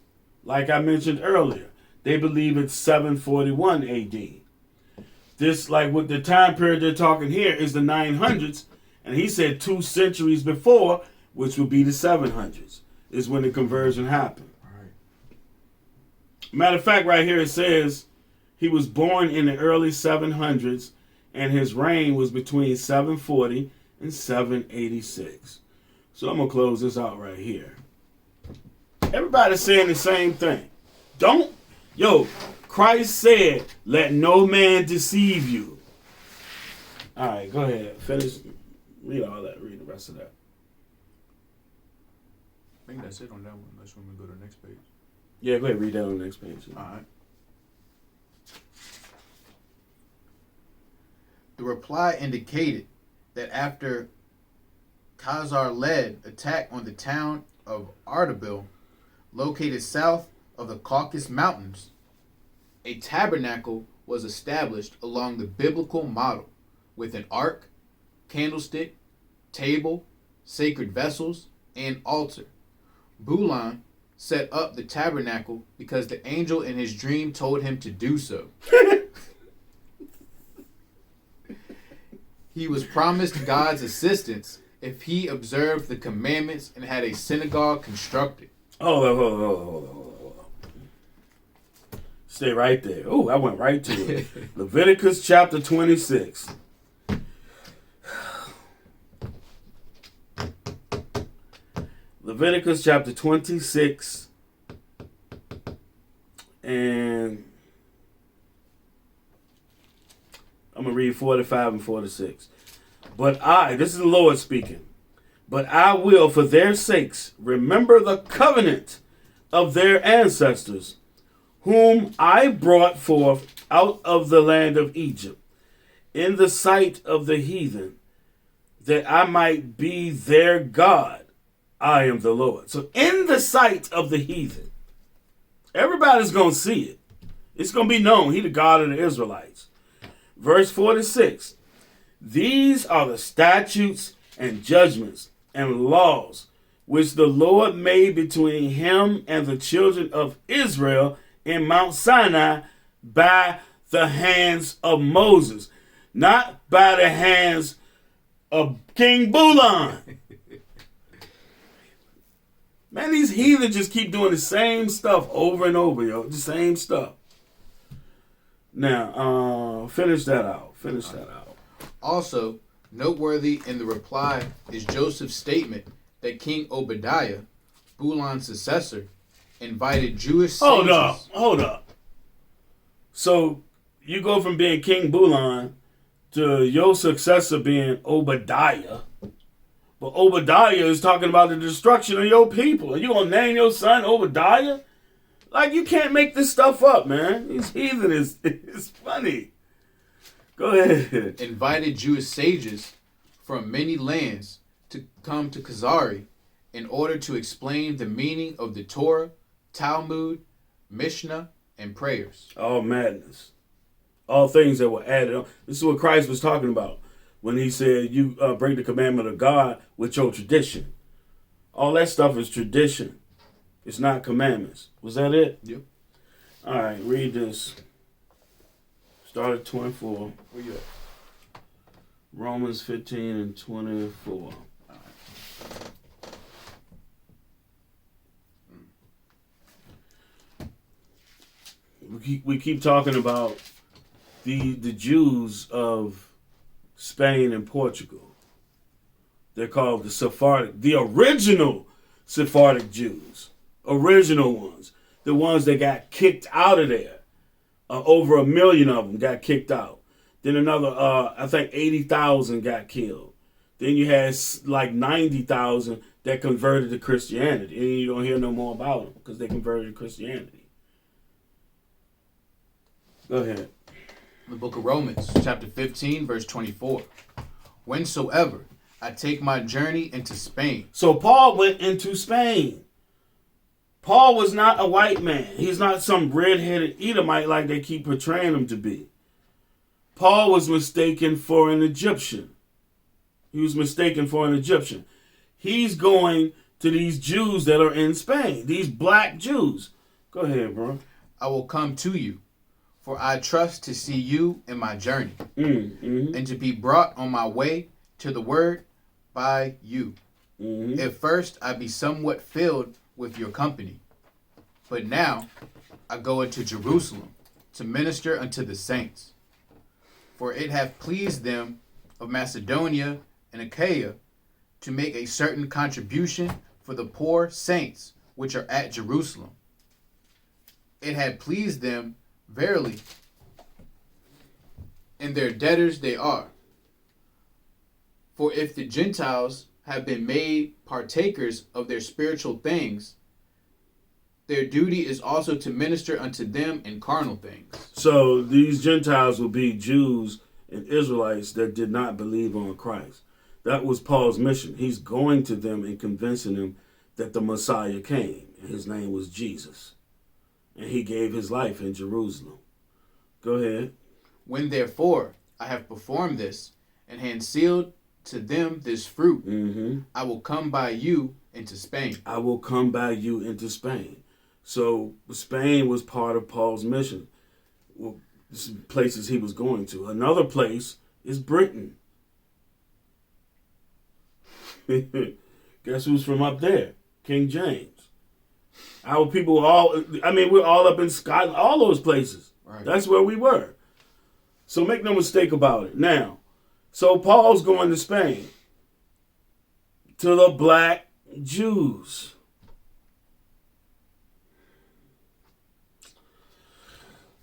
Like I mentioned earlier, they believe it's 741 AD. This, like with the time period they're talking here, is the 900s. And he said 2 centuries before, which would be the 700s, is when the conversion happened. Right. Matter of fact, right here it says he was born in the early 700s, and his reign was between 740 and 786. So I'm going to close this out right here. Everybody's saying the same thing. Christ said, let no man deceive you. All right, go ahead. Finish. Read all that. Read the rest of that. I think that's it on that one. Unless we go to the next page. Yeah, go ahead. Read that on the next page. All right. The reply indicated that after Khazar led attack on the town of Ardabil, located south of the Caucasus Mountains, a tabernacle was established along the biblical model with an ark, candlestick, table, sacred vessels, and altar. Bulan set up the tabernacle because the angel in his dream told him to do so. He was promised God's assistance if he observed the commandments and had a synagogue constructed. Hold on. Stay right there. Oh, I went right to it. Leviticus chapter 26. Leviticus chapter 26. And I'm going to read 45 and 46. This is the Lord speaking. But I will, for their sakes, remember the covenant of their ancestors, whom I brought forth out of the land of Egypt, in the sight of the heathen, that I might be their God. I am the Lord. So in the sight of the heathen, everybody's going to see it. It's going to be known. He the God of the Israelites. Verse 46. These are the statutes and judgments and laws which the Lord made between him and the children of Israel in Mount Sinai by the hands of Moses, not by the hands of King Bulan. Man, these heathen just keep doing the same stuff over and over, yo. The same stuff. Now, finish that out. Also, noteworthy in the reply is Joseph's statement that King Obadiah, Bulan's successor, invited Jewish sages. Hold up. So, you go from being King Bulan to your successor being Obadiah. But Obadiah is talking about the destruction of your people. And you going to name your son Obadiah? Like, you can't make this stuff up, man. These heathen is funny. Go ahead. Invited Jewish sages from many lands to come to Khazars in order to explain the meaning of the Torah, Talmud, Mishnah, and prayers. All madness. All things that were added on. This is what Christ was talking about when he said you break the commandment of God with your tradition. All that stuff is tradition. It's not commandments. Was that it? Yep. All right, read this. Start at 24. Where you at? Romans 15 and 24. We keep talking about the Jews of Spain and Portugal. They're called the Sephardic, the original Sephardic Jews. Original ones. The ones that got kicked out of there. Over 1 million of them got kicked out. Then another, I think 80,000 got killed. Then you had like 90,000 that converted to Christianity. And you don't hear no more about them because they converted to Christianity. Go ahead. The book of Romans, chapter 15, verse 24. Whensoever I take my journey into Spain. So Paul went into Spain. Paul was not a white man. He's not some red-headed Edomite like they keep portraying him to be. Paul was mistaken for an Egyptian. He was mistaken for an Egyptian. He's going to these Jews that are in Spain, these black Jews. Go ahead, bro. I will come to you, for I trust to see you in my journey, and to be brought on my way to the word by you. At first I be somewhat filled with your company, but now I go into Jerusalem to minister unto the saints. For it hath pleased them of Macedonia and Achaia to make a certain contribution for the poor saints which are at Jerusalem. It had pleased them verily, and their debtors they are. For if the Gentiles have been made partakers of their spiritual things, their duty is also to minister unto them in carnal things. So these Gentiles will be Jews and Israelites that did not believe on Christ. That was Paul's mission. He's going to them and convincing them that the Messiah came. And his name was Jesus. And he gave his life in Jerusalem. Go ahead. When therefore I have performed this, and hand sealed to them this fruit, I will come by you into Spain. I will come by you into Spain. So Spain was part of Paul's mission. Well, places he was going to. Another place is Britain. Guess who's from up there? King James. Our people we're all up in Scotland, all those places. Right. That's where we were. So make no mistake about it. Now, so Paul's going to Spain, to the black Jews.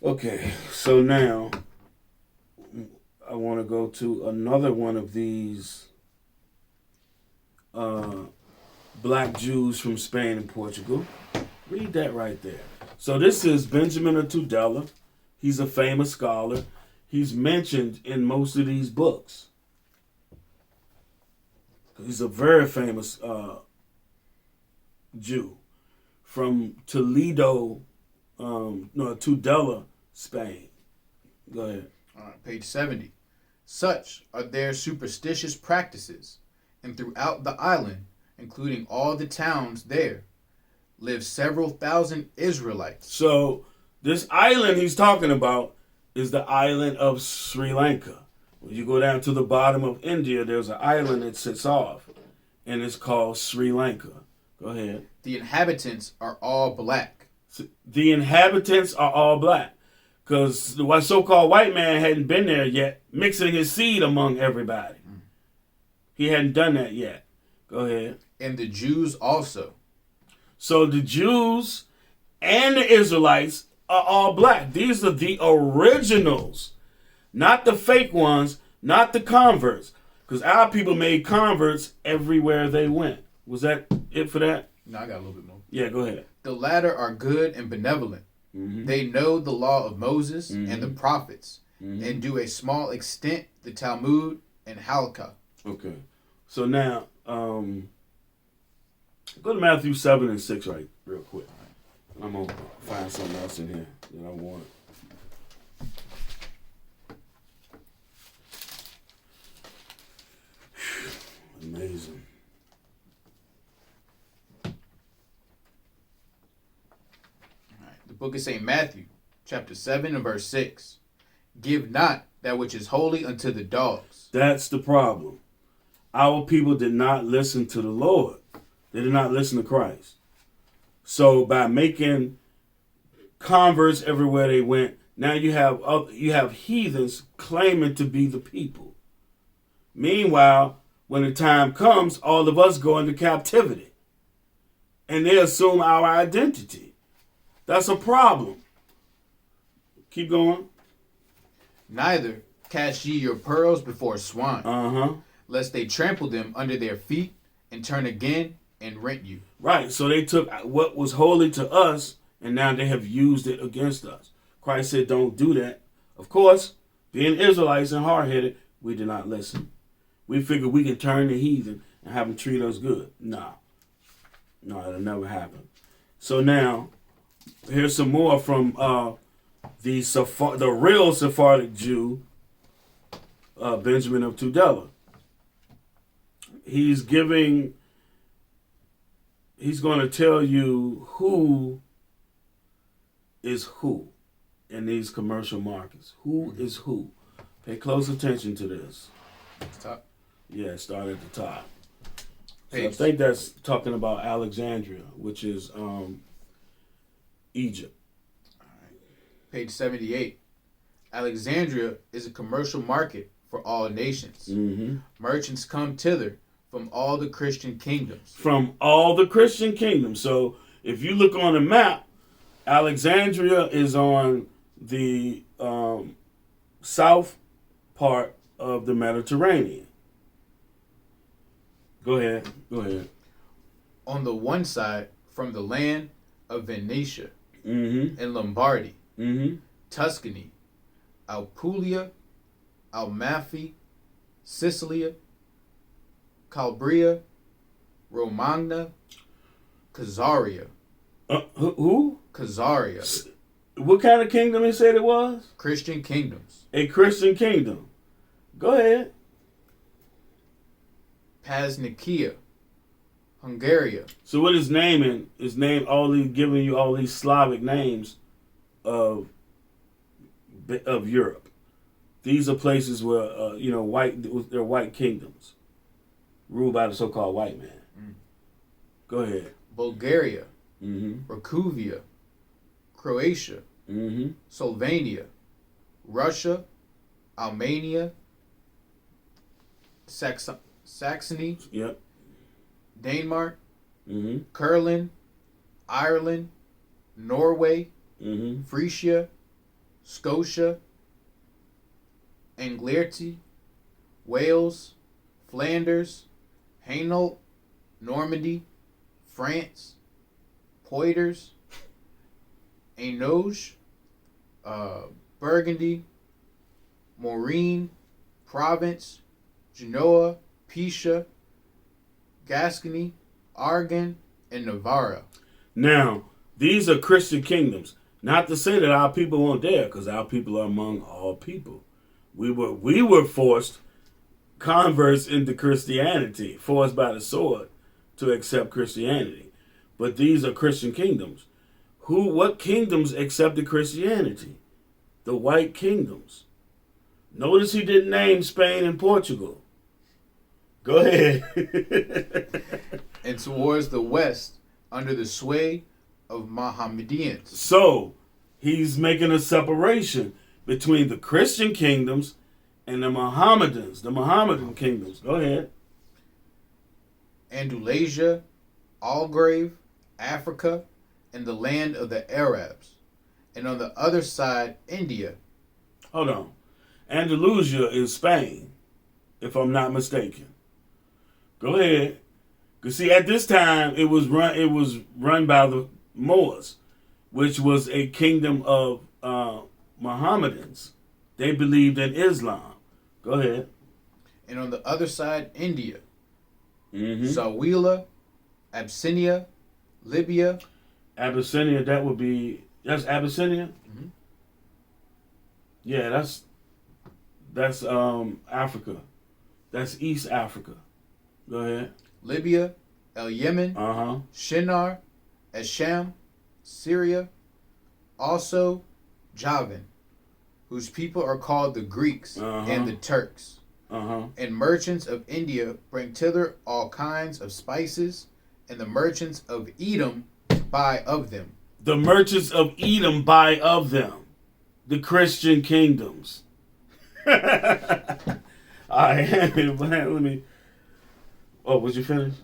Okay, so now I want to go to another one of these black Jews from Spain and Portugal. Read that right there. So this is Benjamin of Tudela. He's a famous scholar. He's mentioned in most of these books. He's a very famous Jew from Toledo, Tudela, Spain. Go ahead. All right, page 70. Such are their superstitious practices, and throughout the island, including all the towns there, live several thousand Israelites. So this island he's talking about is the island of Sri Lanka. When you go down to the bottom of India, there's an island that sits off, and it's called Sri Lanka. Go ahead. The inhabitants are all black. The inhabitants are all black. Because the so-called white man hadn't been there yet, mixing his seed among everybody. He hadn't done that yet. Go ahead. And the Jews also. So the Jews and the Israelites are all black. These are the originals, not the fake ones, not the converts. Because our people made converts everywhere they went. Was that it for that? No, I got a little bit more. Yeah, go ahead. The latter are good and benevolent. They know the law of Moses and the prophets, and do a small extent the Talmud and Halakha. Okay. So now, go to Matthew 7 and 6 real quick. I'm going to find something else in here that I want. Amazing. The book of St. Matthew, chapter 7 and verse 6. Give not that which is holy unto the dogs. That's the problem. Our people did not listen to the Lord. They did not listen to Christ. So by making converts everywhere they went, now you have heathens claiming to be the people. Meanwhile, when the time comes, all of us go into captivity. And they assume our identity. That's a problem. Keep going. Neither cast ye your pearls before swine, lest they trample them under their feet, and turn again and rent you. Right. So they took what was holy to us, and now they have used it against us. Christ said, don't do that. Of course, being Israelites and hard-headed, we did not listen. We figured we could turn the heathen and have them treat us good. No, it'll never happen. So now, here's some more from the real Sephardic Jew, Benjamin of Tudela. He's going to tell you who is who in these commercial markets. Who is who? Pay close attention to this. Top. Yeah, start at the top. So I Page. think that's talking about Alexandria, which is Egypt. Page 78. Alexandria is a commercial market for all nations. Mm-hmm. Merchants come thither from all the Christian kingdoms. From all the Christian kingdoms. So if you look on the map, Alexandria is on the south part of the Mediterranean. Go ahead. On the one side, from the land of Venetia Mm-hmm. and Lombardy, Mm-hmm. Tuscany, Apulia, Amalfi, Sicilia, Calabria, Romagna, Khazaria. Who? Khazaria. What kind of kingdom he said it was? Christian kingdoms. A Christian kingdom. Go ahead. Paznikia, Hungaria. So what is naming? Is name all these giving you all these Slavic names of Europe. These are places where they're white kingdoms ruled by the so-called white man. Mm. Go ahead. Bulgaria, Mm-hmm. Rakuvia, Croatia, Mm-hmm. Slovenia, Russia, Armenia, Saxony, Yep. Denmark, Mm-hmm. Kurland, Ireland, Norway, Mm-hmm. Frisia, Scotia, Angleterre, Wales, Flanders, Hainault, Normandy, France, Poitiers, Hainaut, Burgundy, Maurienne, Provence, Genoa, Pisa, Gascony, Aragon, and Navarra. Now, these are Christian kingdoms. Not to say that our people weren't there, because our people are among all people. We were forced converts into Christianity, forced by the sword to accept Christianity. But these are Christian kingdoms. What kingdoms accepted Christianity? The white kingdoms. Notice he didn't name Spain and Portugal. Go ahead. And towards the west, under the sway of Mohammedans. So, he's making a separation between the Christian kingdoms and the Mohammedans, the Mohammedan kingdoms. Go ahead. Andalusia, Algarve, Africa, and the land of the Arabs. And on the other side, India. Hold on. Andalusia is Spain, if I'm not mistaken. Go ahead. Because see, at this time, it was run by the Moors, which was a kingdom of Mohammedans. They believed in Islam. Go ahead. And on the other side, India. Mm-hmm. Zawila, Abyssinia, Libya. Abyssinia, that's Abyssinia? Mhm. Yeah, that's Africa. That's East Africa. Go ahead. Libya, El Yemen, Uh-huh. Shinar, Esham, Syria, also Javan, whose people are called the Greeks Uh-huh. and the Turks. Uh-huh. And merchants of India bring thither all kinds of spices, and the merchants of Edom buy of them. The merchants of Edom buy of them. The Christian kingdoms. All right, let me. Oh, was you finished?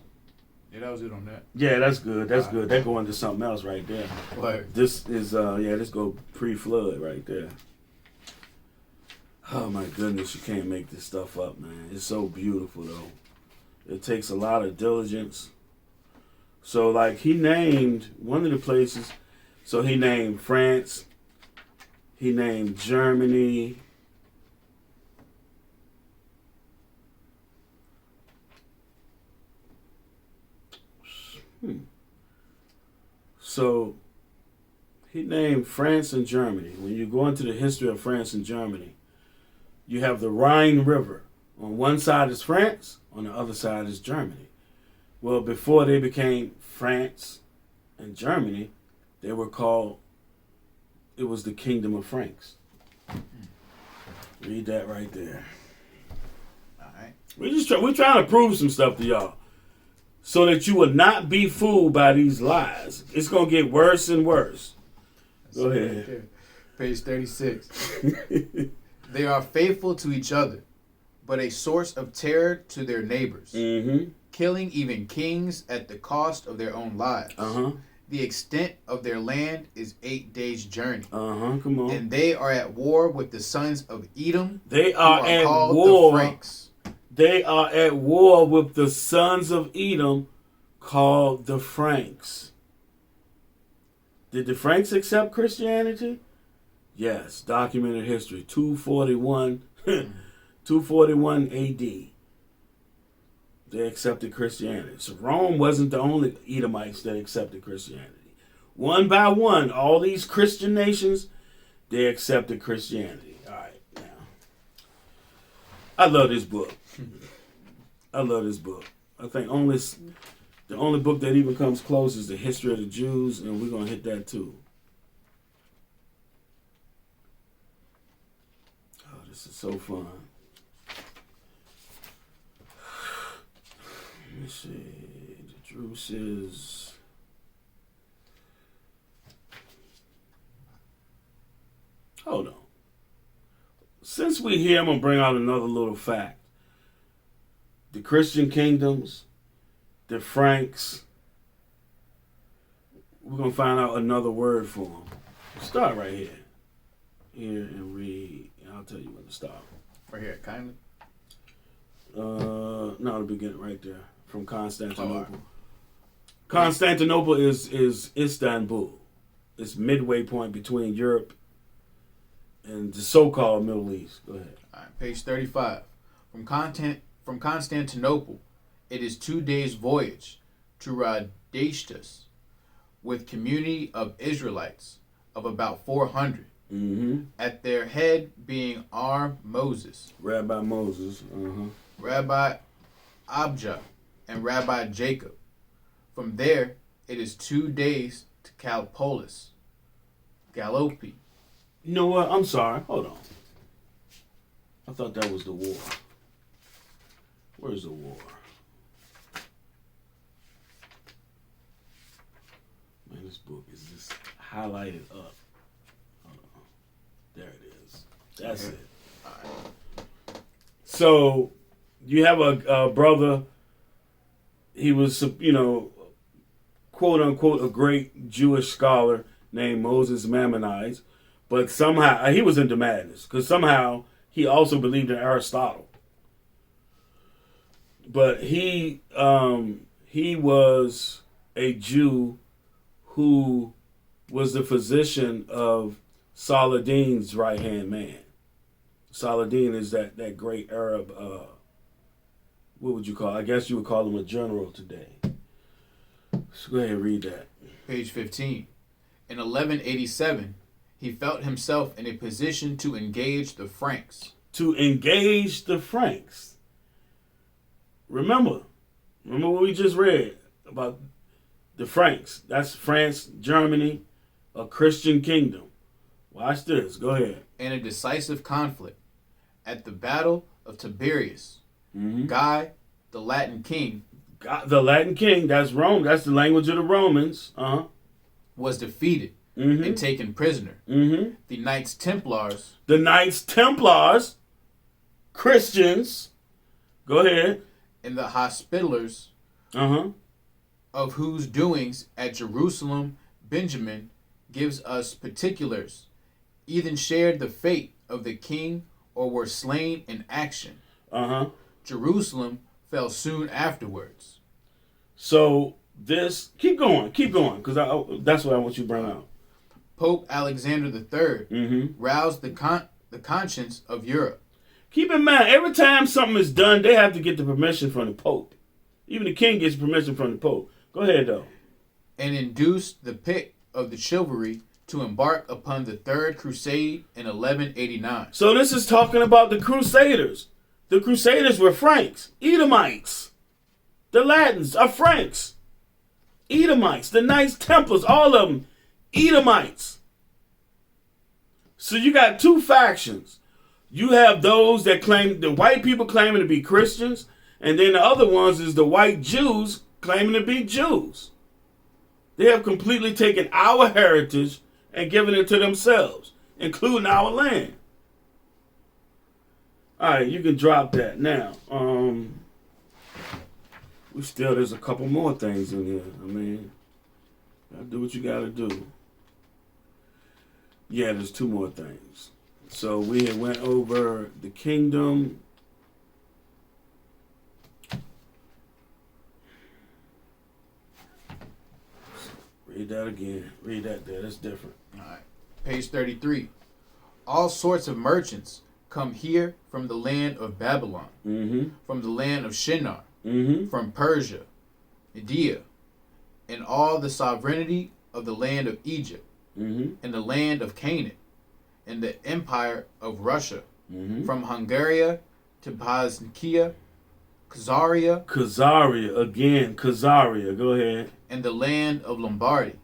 Yeah, that was it on that. Yeah, that's good. That's good. That go into something else right there. What? This is this go pre-flood right there. Oh my goodness, you can't make this stuff up, man. It's so beautiful though. It takes a lot of diligence. So, like, he named one of the places. So, he named France. He named Germany. So, he named France and Germany. When you go into the history of France and Germany, you have the Rhine River. On one side is France, on the other side is Germany. Well, before they became France and Germany, they were called, it was the Kingdom of Franks. Read that right there. All right. We're trying to prove some stuff to y'all, so that you will not be fooled by these lies. It's gonna get worse and worse. Go ahead. Right, page 36. They are faithful to each other, but a source of terror to their neighbors, killing even kings at the cost of their own lives. The extent of their land is 8 days' journey. Come on. And they are at war with the sons of Edom. They are at called war. The Franks. They are at war with the sons of Edom, called the Franks. Did the Franks accept Christianity? Yes. Documented history. 241 AD. They accepted Christianity. So Rome wasn't the only Edomites that accepted Christianity. One by one, all these Christian nations, they accepted Christianity. All right, now. I love this book. I love this book. I think the only book that even comes close is the History of the Jews, and we're going to hit that too. Oh, this is so fun. Let me see. The Druze is... Hold on. Since we're here, I'm going to bring out another little fact. The Christian kingdoms, the Franks, we're going to find out another word for them. Start right here. Here and read. And I'll tell you when to stop. Right here, kindly. No, the beginning right there. From Constantinople. Constantinople is Istanbul. It's midway point between Europe and the so-called Middle East. Go ahead. All right, page 35. From Constantinople, it is 2 days' voyage to Radashtus, with community of Israelites of about 400. At their head being Moses, Rabbi Moses, Rabbi Abijah, and Rabbi Jacob. From there, it is 2 days to Calpolis, Gallopy. You know what? I'm sorry. Hold on. I thought that was the war. Where's the war? Man, this book is just highlighted up. Hold on. There it is. That's it. All right. So, you have a brother. He was, quote unquote, a great Jewish scholar named Moses Maimonides. But somehow, he was into madness. Because somehow, he also believed in Aristotle. But he was a Jew who was the physician of Saladin's right-hand man. Saladin is that great Arab, what would you call it? I guess you would call him a general today. So go ahead and read that. Page 15. In 1187, he felt himself in a position to engage the Franks. To engage the Franks. Remember what we just read about the Franks. That's France, Germany, a Christian kingdom. Watch this. Go ahead. In a decisive conflict at the Battle of Tiberias, Guy, the Latin king, that's Rome. That's the language of the Romans. was defeated and taken prisoner. The Knights Templars, Christians, go ahead, and the Hospitallers, of whose doings at Jerusalem, Benjamin gives us particulars, either shared the fate of the king or were slain in action. Jerusalem fell soon afterwards. So this. Keep going, because that's what I want you to bring out. Pope Alexander III Mm-hmm. roused the conscience of Europe. Keep in mind, every time something is done, they have to get the permission from the Pope. Even the king gets permission from the Pope. Go ahead, though. And induced the pick of the chivalry to embark upon the Third Crusade in 1189. So this is talking about the Crusaders. The Crusaders were Franks, Edomites. The Latins are Franks, Edomites. The Knights Templars, all of them, Edomites. So you got two factions. You have those that claim, the white people claiming to be Christians, and then the other ones is the white Jews claiming to be Jews. They have completely taken our heritage and given it to themselves, including our land. All right, you can drop that now. There's a couple more things in here. I mean, gotta do what you gotta do. Yeah, there's two more things. So we had went over the kingdom. Read that again. Read that there. That's different. All right. Page 33. All sorts of merchants come here from the land of Babylon, from the land of Shinar, from Persia, Media, and all the sovereignty of the land of Egypt, and the land of Canaan, and the empire of Russia, from Hungary to Bosnia, Khazaria again. Khazaria. Go ahead. and the land of Lombardy,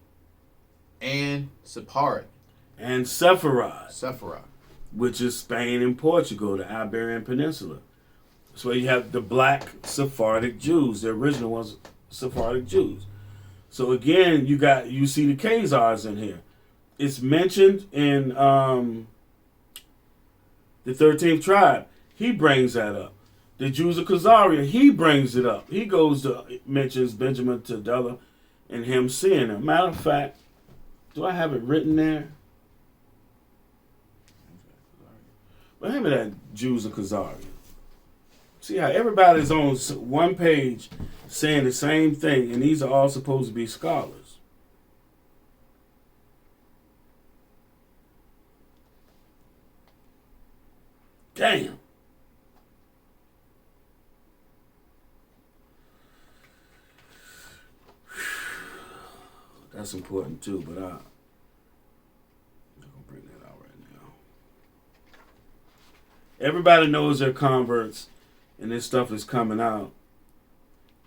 and Sepharad, And Sepharad, which is Spain and Portugal, the Iberian Peninsula. So you have the black Sephardic Jews. The original ones, Sephardic Jews. So again, you see the Khazars in here. It's mentioned in the 13th tribe. He brings that up. The Jews of Khazaria, he brings it up. He mentions Benjamin Tudela and him seeing him. Matter of fact, do I have it written there? But hand me that Jews of Khazaria. See how everybody's on one page saying the same thing, and these are all supposed to be scholars. Damn. That's important too, but I'm not gonna bring that out right now. Everybody knows they're converts, and this stuff is coming out,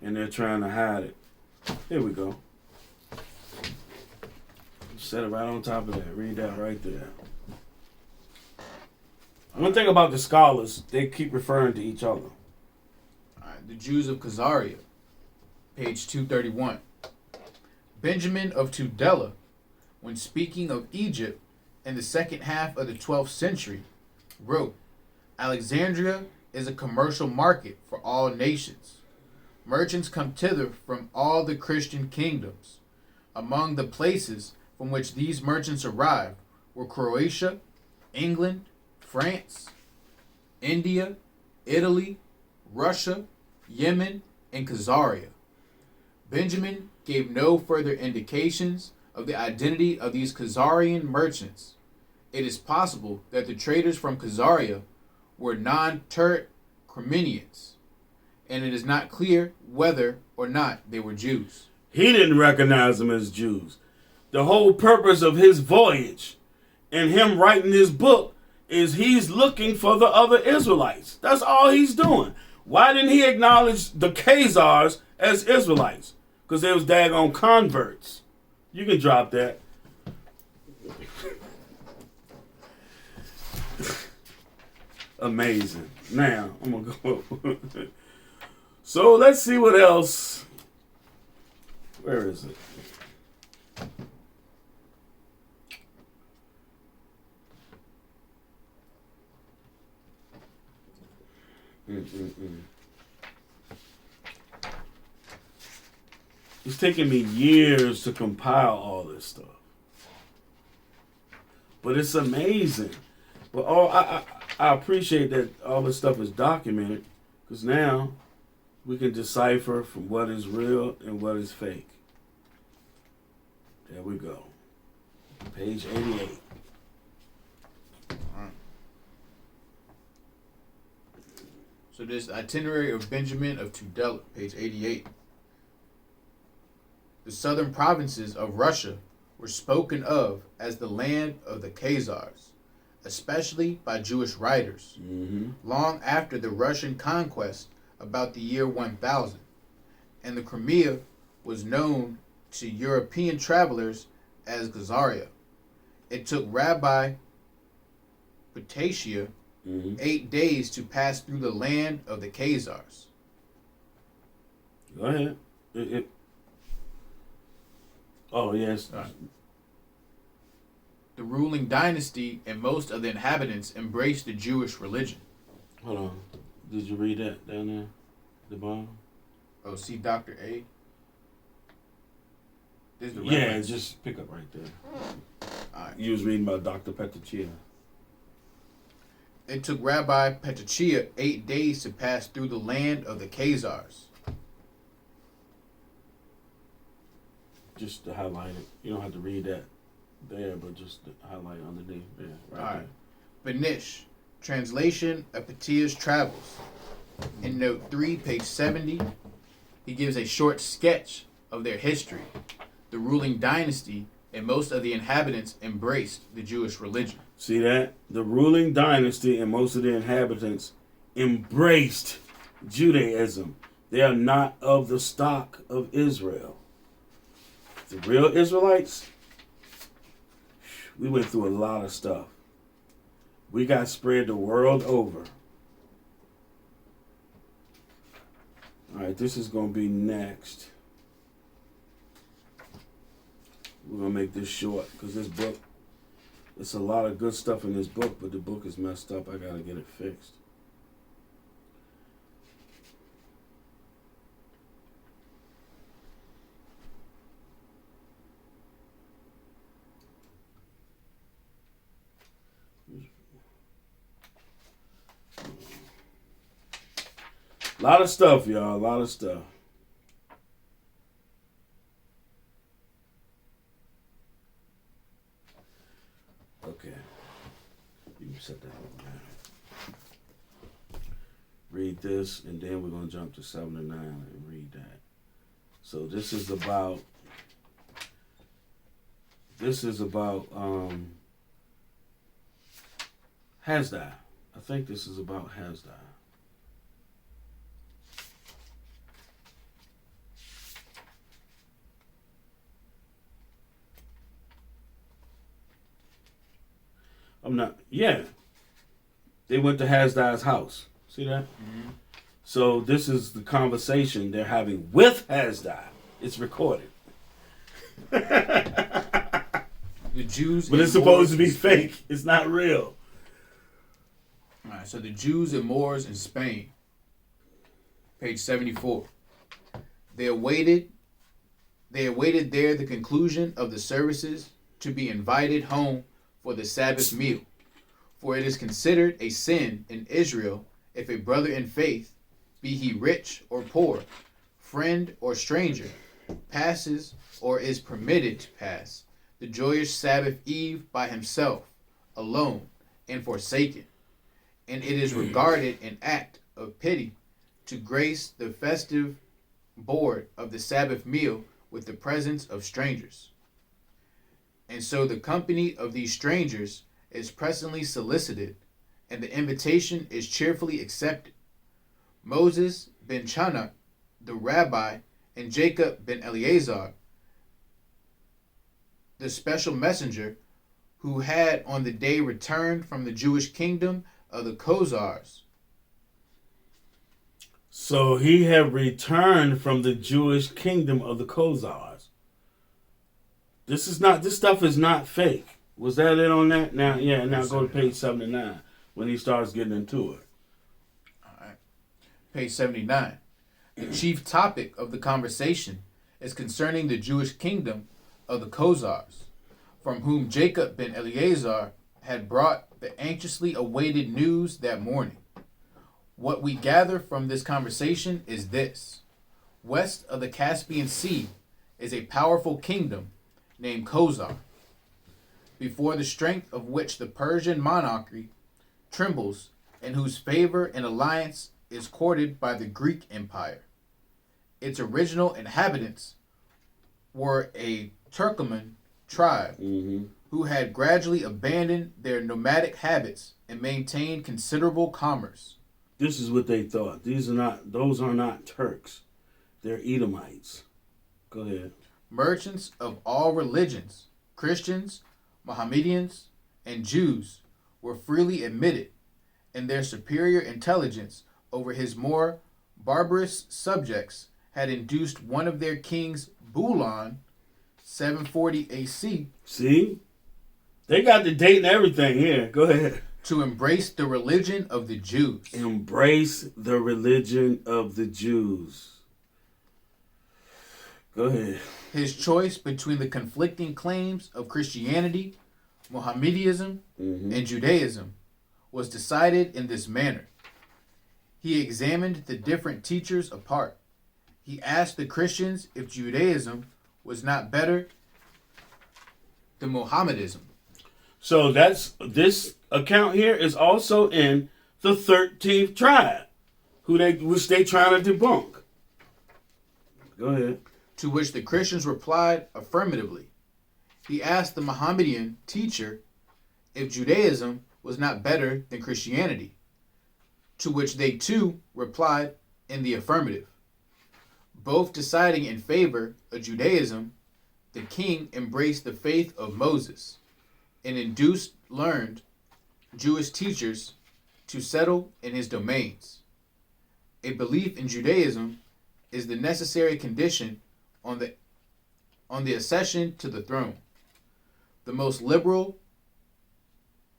and they're trying to hide it. Here we go. Set it right on top of that. Read that right there. One thing about the scholars, they keep referring to each other. All right, the Jews of Khazaria, page 231. Benjamin of Tudela, when speaking of Egypt in the second half of the 12th century, wrote, Alexandria is a commercial market for all nations. Merchants come thither from all the Christian kingdoms. Among the places from which these merchants arrived were Croatia, England, France, India, Italy, Russia, Yemen, and Khazaria. Benjamin gave no further indications of the identity of these Khazarian merchants. It is possible that the traders from Khazaria were non-Turk Crimeans, and it is not clear whether or not they were Jews. He didn't recognize them as Jews. The whole purpose of his voyage and him writing his book is he's looking for the other Israelites. That's all he's doing. Why didn't he acknowledge the Khazars as Israelites? Because they was daggone converts. You can drop that. Amazing. Now, I'm going to go. So, let's see what else. Where is it? It's taken me years to compile all this stuff. But it's amazing. But I appreciate that all this stuff is documented, because now we can decipher from what is real and what is fake. There we go. Page 88. So this itinerary of Benjamin of Tudela, page 88. The southern provinces of Russia were spoken of as the land of the Khazars, especially by Jewish writers, long after the Russian conquest about the year 1000, and the Crimea was known to European travelers as Khazars. It took Rabbi Petatia 8 days to pass through the land of the Khazars. Go ahead. Oh, yes. The ruling dynasty and most of the inhabitants embraced the Jewish religion. Hold on. Did you read that down there? The bottom? Oh, see Dr. A? There's the Yeah, reference. just pick up right there. All right. You was reading about Dr. Petachia. It took Rabbi Petachia 8 days to pass through the land of the Khazars. Just to highlight it. You don't have to read that there, but just to highlight underneath. Yeah, right. All right. Benish, translation of Petia's travels. In note 3, page 70, he gives a short sketch of their history. The ruling dynasty and most of the inhabitants embraced the Jewish religion. See that? The ruling dynasty and most of the inhabitants embraced Judaism. They are not of the stock of Israel. The real Israelites, we went through a lot of stuff. We got spread the world over. All right, this is going to be next. We're going to make this short because this book, it's a lot of good stuff in this book, but the book is messed up. I got to get it fixed. A lot of stuff, y'all. A lot of stuff. Okay. You can set that up now. Read this, and then we're going to jump to 7 to 9 and read that. So this is about Hasdai. I think this is about Hasdai. I'm not. Yeah. They went to Hasdai's house. See that? Mm-hmm. So this is the conversation they're having with Hasdai. It's recorded. The Jews, but it's supposed to be fake. It's not real. All right. So the Jews and Moors in Spain, page 74. They awaited there the conclusion of the services to be invited home for the Sabbath meal. For it is considered a sin in Israel if a brother in faith, be he rich or poor, friend or stranger, passes or is permitted to pass the joyous Sabbath eve by himself, alone, and forsaken. And it is regarded an act of pity to grace the festive board of the Sabbath meal with the presence of strangers. And so the company of these strangers is presently solicited, and the invitation is cheerfully accepted. Moses ben Chanach, the rabbi, and Jacob ben Eleazar, the special messenger, who had on the day returned from the Jewish kingdom of the Khazars. So he had returned from the Jewish kingdom of the Khazars. This stuff is not fake. Was that it on that? Now, yeah, now go to page 79 when he starts getting into it. All right. Page 79. The chief topic of the conversation is concerning the Jewish kingdom of the Khazars, from whom Jacob ben Eleazar had brought the anxiously awaited news that morning. What we gather from this conversation is this. West of the Caspian Sea is a powerful kingdom named Khazars, before the strength of which the Persian monarchy trembles, and whose favor and alliance is courted by the Greek Empire. Its original inhabitants were a Turkoman tribe who had gradually abandoned their nomadic habits and maintained considerable commerce. This is what they thought. Those are not Turks. They're Edomites. Go ahead. Merchants of all religions, Christians, Mohammedans, and Jews, were freely admitted, and their superior intelligence over his more barbarous subjects had induced one of their kings, Bulan, 740 AC. See? They got the date and everything here. Go ahead. To embrace the religion of the Jews. Embrace the religion of the Jews. Go ahead. His choice between the conflicting claims of Christianity, Mohammedanism, and Judaism was decided in this manner. He examined the different teachers apart. He asked the Christians if Judaism was not better than Mohammedanism. So this account here is also in the 13th tribe, which they trying to debunk. Go ahead. To which the Christians replied affirmatively. He asked the Mohammedan teacher if Judaism was not better than Christianity, to which they too replied in the affirmative. Both deciding in favor of Judaism, the king embraced the faith of Moses and induced learned Jewish teachers to settle in his domains. A belief in Judaism is the necessary condition on the accession to the throne. The most liberal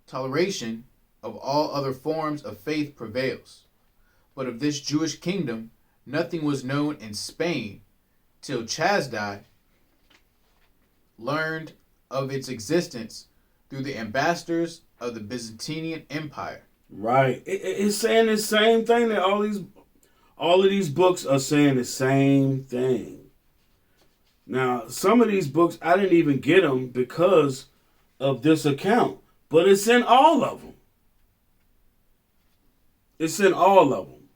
toleration of all other forms of faith prevails. But of this Jewish kingdom, nothing was known in Spain till Chasdai learned of its existence through the ambassadors of the Byzantine Empire. Right. It's saying the same thing that all of these books are saying the same thing. Now, some of these books, I didn't even get them because of this account. But it's in all of them. It's in all of them.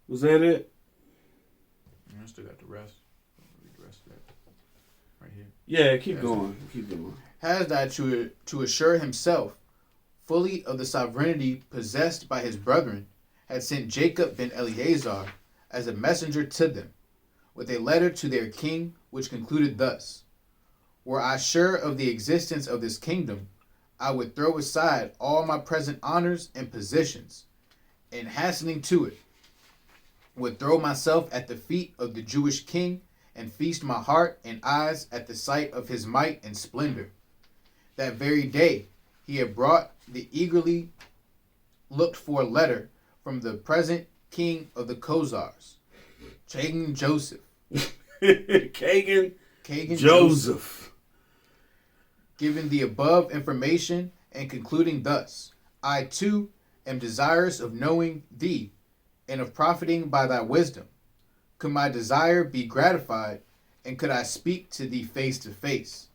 Was that it? I still got the rest. Read the rest of that. Right here. Yeah, keep going. Keep going. Hasdai, to assure himself fully of the sovereignty possessed by his brethren, had sent Jacob ben Eleazar as a messenger to them, with a letter to their king, which concluded thus: Were I sure of the existence of this kingdom, I would throw aside all my present honors and positions, and hastening to it, would throw myself at the feet of the Jewish king, and feast my heart and eyes at the sight of his might and splendor. That very day he had brought the eagerly looked for letter from the present king of the Khazars, Kagan Joseph. Kagan Joseph. Given the above information and concluding thus: I too am desirous of knowing thee and of profiting by thy wisdom. Could my desire be gratified, and could I speak to thee face to face,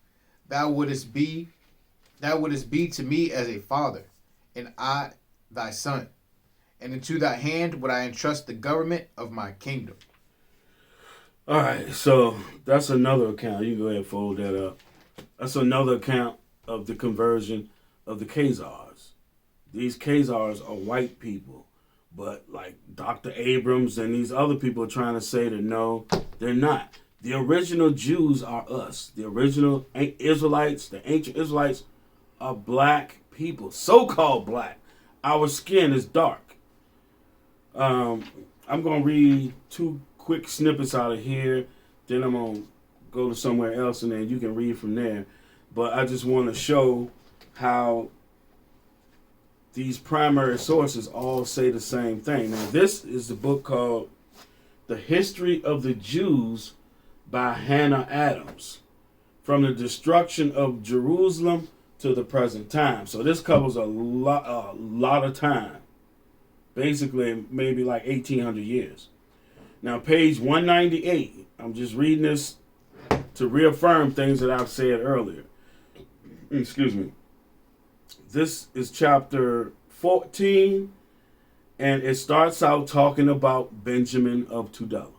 thou wouldest be to me as a father, and I thy son, and into thy hand would I entrust the government of my kingdom. All right, so that's another account. You can go ahead and fold that up. That's another account of the conversion of the Khazars. These Khazars are white people, but like Dr. Abrams and these other people are trying to say that no, they're not. The original Jews are us. The original Israelites, the ancient Israelites, are black people, so-called black. Our skin is dark. I'm going to read two quick snippets out of here. Then I'm going to go to somewhere else, and then you can read from there. But I just want to show how these primary sources all say the same thing. Now, this is the book called The History of the Jews by Hannah Adams, from the destruction of Jerusalem to the present time. So this covers a lot of time. Basically, maybe like 1,800 years. Now, page 198. I'm just reading this to reaffirm things that I've said earlier. Excuse me. This is chapter 14, and it starts out talking about Benjamin of Tudela.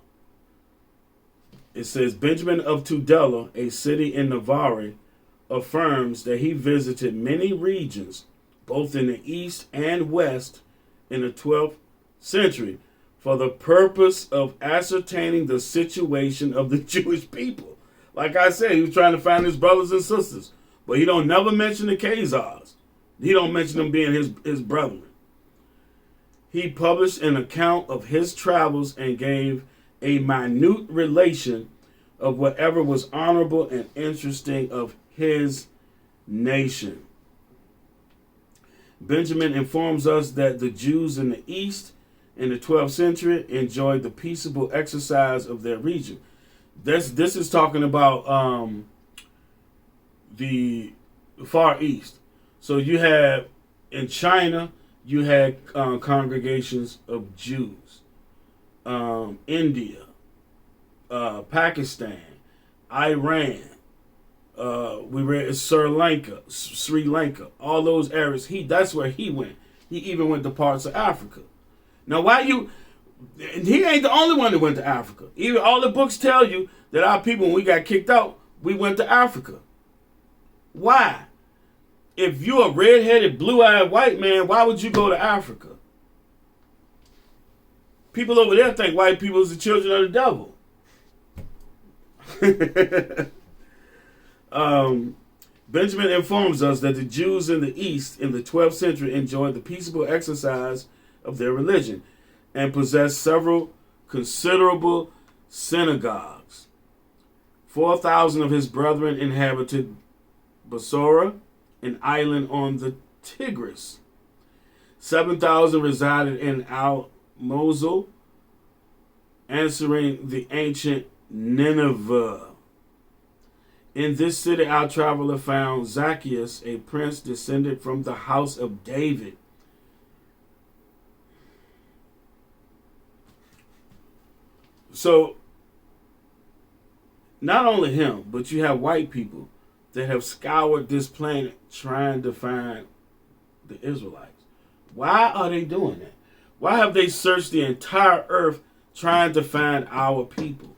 It says, Benjamin of Tudela, a city in Navarre, affirms that he visited many regions, both in the east and west, in the 12th century, for the purpose of ascertaining the situation of the Jewish people. Like I said, he was trying to find his brothers and sisters, but he don't never mention the Khazars. He don't mention them being his brethren. He published an account of his travels and gave a minute relation of whatever was honorable and interesting of his nation. Benjamin informs us that the Jews in the East in the 12th century enjoyed the peaceable exercise of their region. This is talking about the Far East. So you have, in China, you had congregations of Jews. India, Pakistan, Iran, we read Sri Lanka, all those areas. That's where he went. He even went to parts of Africa. Now, he ain't the only one that went to Africa. Even all the books tell you that our people, when we got kicked out, we went to Africa. Why? If you're a red-headed, blue-eyed white man, why would you go to Africa? People over there think white people is the children of the devil. Benjamin informs us that the Jews in the East in the 12th century enjoyed the peaceable exercise of their religion and possessed several considerable synagogues. 4,000 of his brethren inhabited Basora, an island on the Tigris. 7,000 resided in Al-Mosul, answering the ancient Nineveh. In this city, our traveler found Zacchaeus, a prince descended from the house of David. So, not only him, but you have white people that have scoured this planet trying to find the Israelites. Why are they doing that? Why have they searched the entire earth trying to find our people?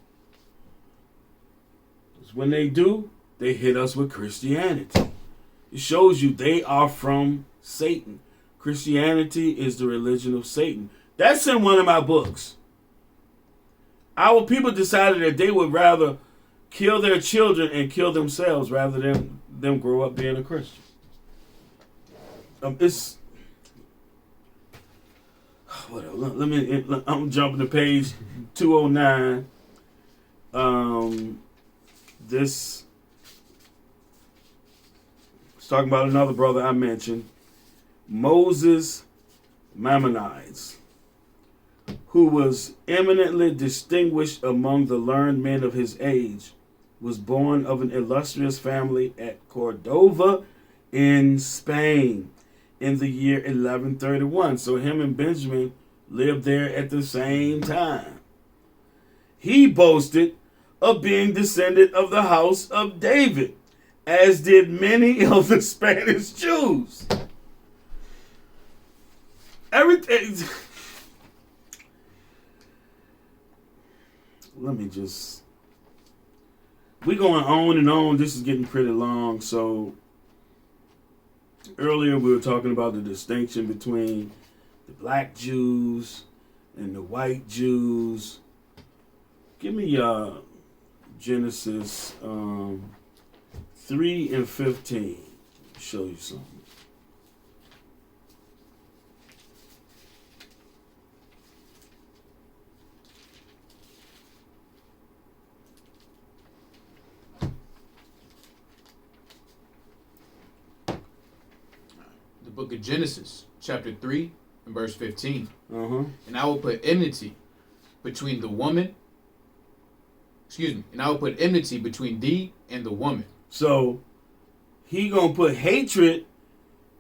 Because when they do, they hit us with Christianity. It shows you they are from Satan. Christianity is the religion of Satan. That's in one of my books. Our people decided that they would rather kill their children and kill themselves rather than them grow up being a Christian. Whatever. I'm jumping to page 209. This is talking about another brother I mentioned, Moses Maimonides, who was eminently distinguished among the learned men of his age, was born of an illustrious family at Cordova in Spain in the year 1131. So him and Benjamin lived there at the same time. He boasted of being descendant of the house of David, as did many of the Spanish Jews. Everything. We're going on and on. This is getting pretty long. So earlier we were talking about the distinction between the black Jews and the white Jews. Give me Genesis 3 and 15. Show you something. The book of Genesis, chapter 3 and verse 15. Uh-huh. And I will put enmity between the woman. And I will put enmity between thee and the woman. So he gonna put hatred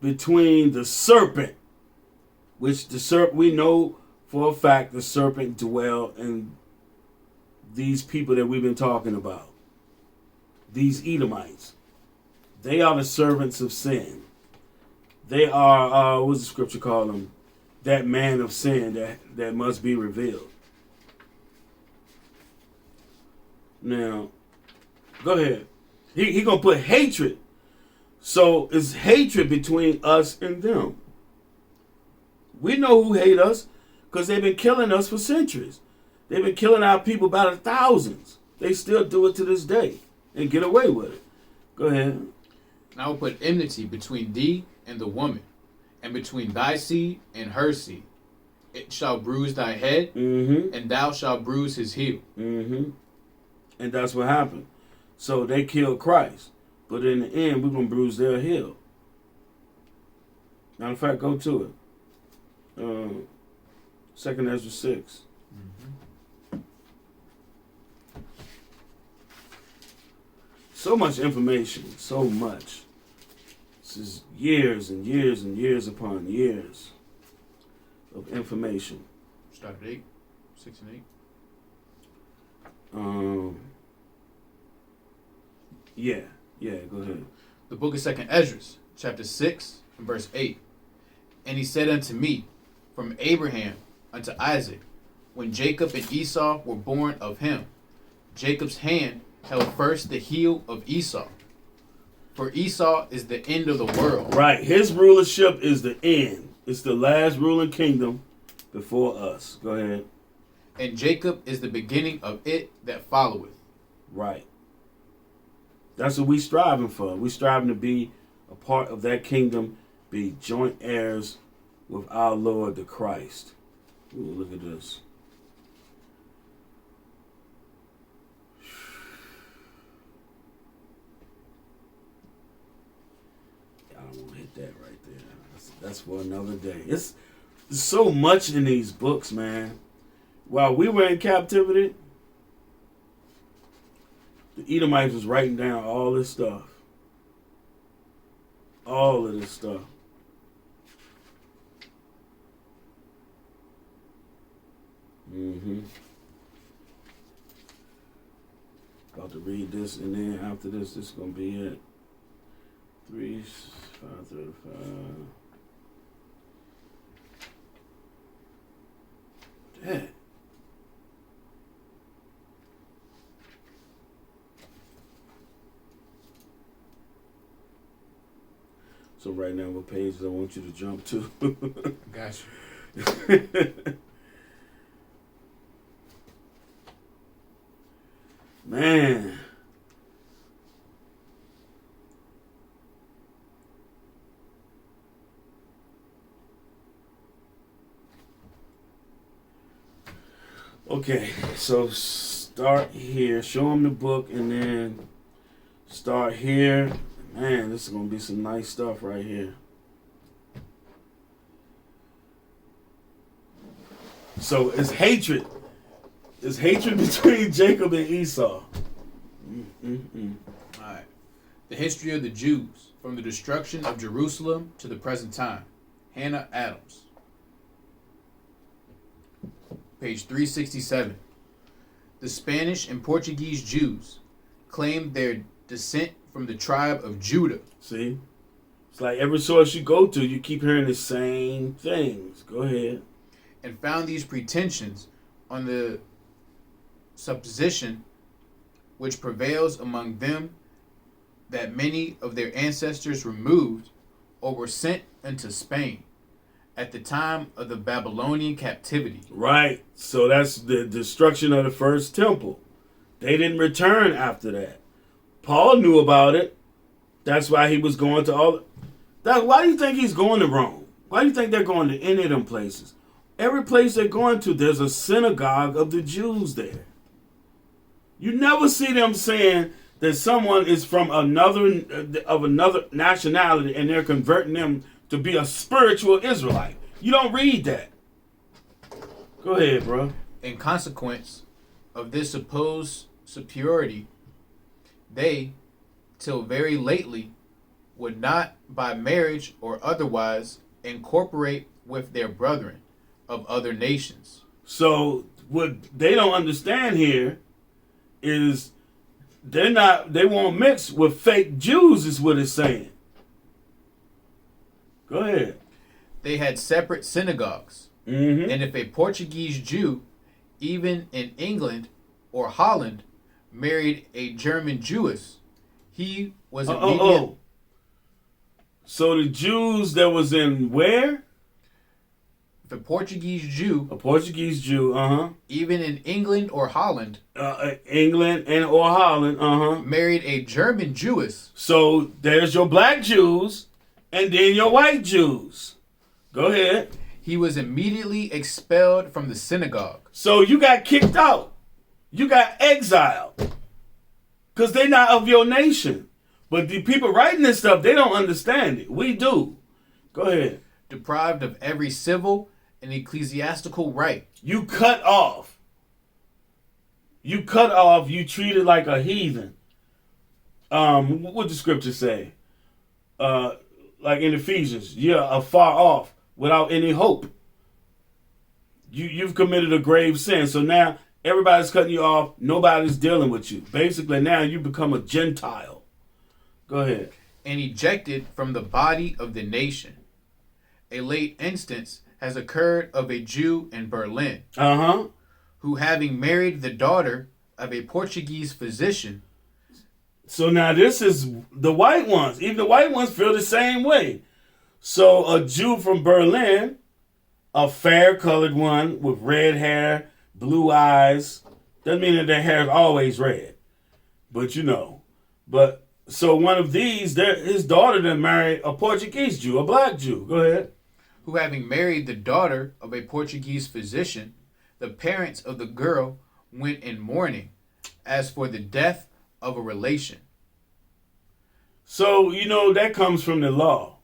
between the serpent, which the serpent, we know for a fact the serpent dwell in these people that we've been talking about. these Edomites. They are the servants of sin. They are, what's the scripture call them? That man of sin that must be revealed. Now, go ahead. He gonna put hatred. So it's hatred between us and them. We know who hate us because they've been killing us for centuries. They've been killing our people by the thousands. They still do it to this day and get away with it. Go ahead. And I will put enmity between thee and the woman, and between thy seed and her seed. It shall bruise thy head, and thou shalt bruise his heel. And that's what happened. So they killed Christ. But in the end, we're going to bruise their heel. Matter of fact, go to it. 2 Ezra 6. So much information. So much. This is years and years and years upon years of information. Start at 8, 6 and 8. Yeah, go ahead. The book of 2 Ezra, chapter 6, and verse 8. And he said unto me, from Abraham unto Isaac, when Jacob and Esau were born of him, Jacob's hand held first the heel of Esau. For Esau is the end of the world. Right. His rulership is the end. It's the last ruling kingdom before us. Go ahead. And Jacob is the beginning of it that followeth. Right. That's what we striving for. We striving to be a part of that kingdom, be joint heirs with our Lord the Christ. Ooh, look at this. I don't want to hit that right there. That's for another day. There's so much in these books, man. While we were in captivity, the Edomites was writing down all this stuff. All of this stuff. About to read this, and then after this is going to be it. 3, 5, 35. Dad. So right now, what page I want you to jump to? Gotcha. Man. Okay, so start here. Show him the book and then start here. Man, this is going to be some nice stuff right here. So it's hatred. It's hatred between Jacob and Esau. Alright. The history of the Jews, from the destruction of Jerusalem to the present time. Hannah Adams. Page 367. The Spanish and Portuguese Jews claimed their descent from the tribe of Judah. See? It's like every source you go to, you keep hearing the same things. Go ahead. And found these pretensions on the supposition which prevails among them that many of their ancestors removed or were sent into Spain at the time of the Babylonian captivity. Right. So that's the destruction of the first temple. They didn't return after that. Paul knew about it. That's why he was going to all. Why do you think he's going to Rome? Why do you think they're going to any of them places? Every place they're going to, there's a synagogue of the Jews there. You never see them saying that someone is from another nationality and they're converting them to be a spiritual Israelite. You don't read that. Go ahead, bro. In consequence of this supposed superiority, they, till very lately, would not by marriage or otherwise incorporate with their brethren of other nations. So what they don't understand here is They won't mix with fake Jews, is what it's saying. Go ahead. They had separate synagogues. Mm-hmm. And if a Portuguese Jew, even in England or Holland, married a German Jewess, he was immediate. So the Jews that was in where? If a Portuguese Jew, even in England or Holland, England and or Holland, married a German Jewess. So there's your black Jews and then your white Jews. Go ahead. He was immediately expelled from the synagogue. So you got kicked out. You got exiled. Because they're not of your nation. But the people writing this stuff, they don't understand it. We do. Go ahead. Deprived of every civil and ecclesiastical right. You cut off. You treated like a heathen. What the scripture say? Like in Ephesians, you're afar off without any hope. You've committed a grave sin. So now everybody's cutting you off. Nobody's dealing with you. Basically, now you become a Gentile. Go ahead. And ejected from the body of the nation. A late instance has occurred of a Jew in Berlin. Who, having married the daughter of a Portuguese physician. So now this is the white ones. Even the white ones feel the same way. So a Jew from Berlin, a fair-colored one with red hair, blue eyes. Doesn't mean that their hair is always red. But you know. But so one of these, his daughter then married a Portuguese Jew, a black Jew. Go ahead. Who, having married the daughter of a Portuguese physician, the parents of the girl went in mourning as for the death of a relation. So, that comes from the law.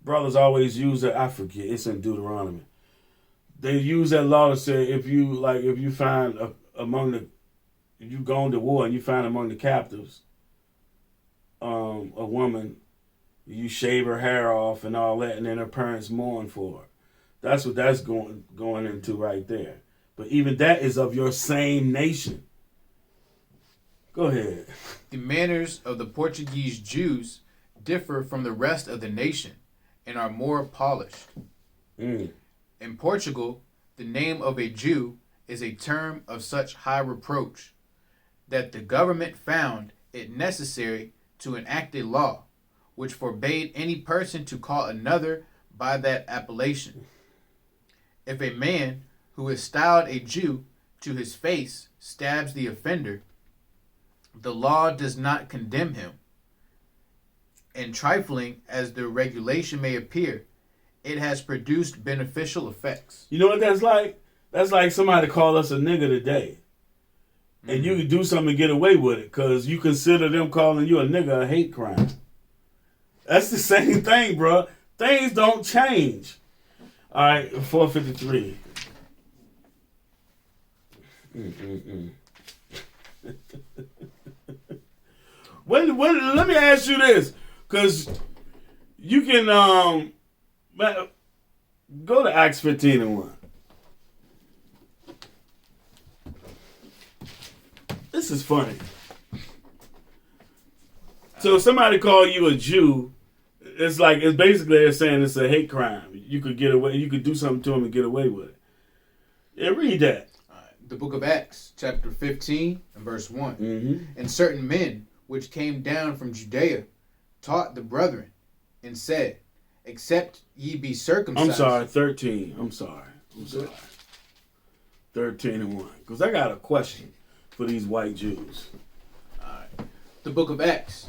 Brothers always use that. I forget. It's in Deuteronomy. They use that law to say if you find if you go into war and you find among the captives a woman, you shave her hair off and all that, and then her parents mourn for her. That's what that's going into right there. But even that is of your same nation. Go ahead. The manners of the Portuguese Jews differ from the rest of the nation and are more polished. In Portugal, the name of a Jew is a term of such high reproach that the government found it necessary to enact a law which forbade any person to call another by that appellation. If a man who is styled a Jew to his face stabs the offender, the law does not condemn him. And trifling as the regulation may appear, it has produced beneficial effects. You know what that's like? That's like somebody call us a nigga today. And you can do something and get away with it because you consider them calling you a nigga a hate crime. That's the same thing, bro. Things don't change. All right, 453. Let me ask you this, because you can go to Acts 15:1. This is funny. So if somebody call you a Jew, it's basically they're saying it's a hate crime. You could get away. You could do something to them and get away with it. Yeah, read that. The book of Acts, chapter 15 and verse 1. And certain men which came down from Judea taught the brethren and said, except ye be circumcised. I'm sorry, 13. I'm sorry. 13:1. Because I got a question for these white Jews. All right. The book of Acts,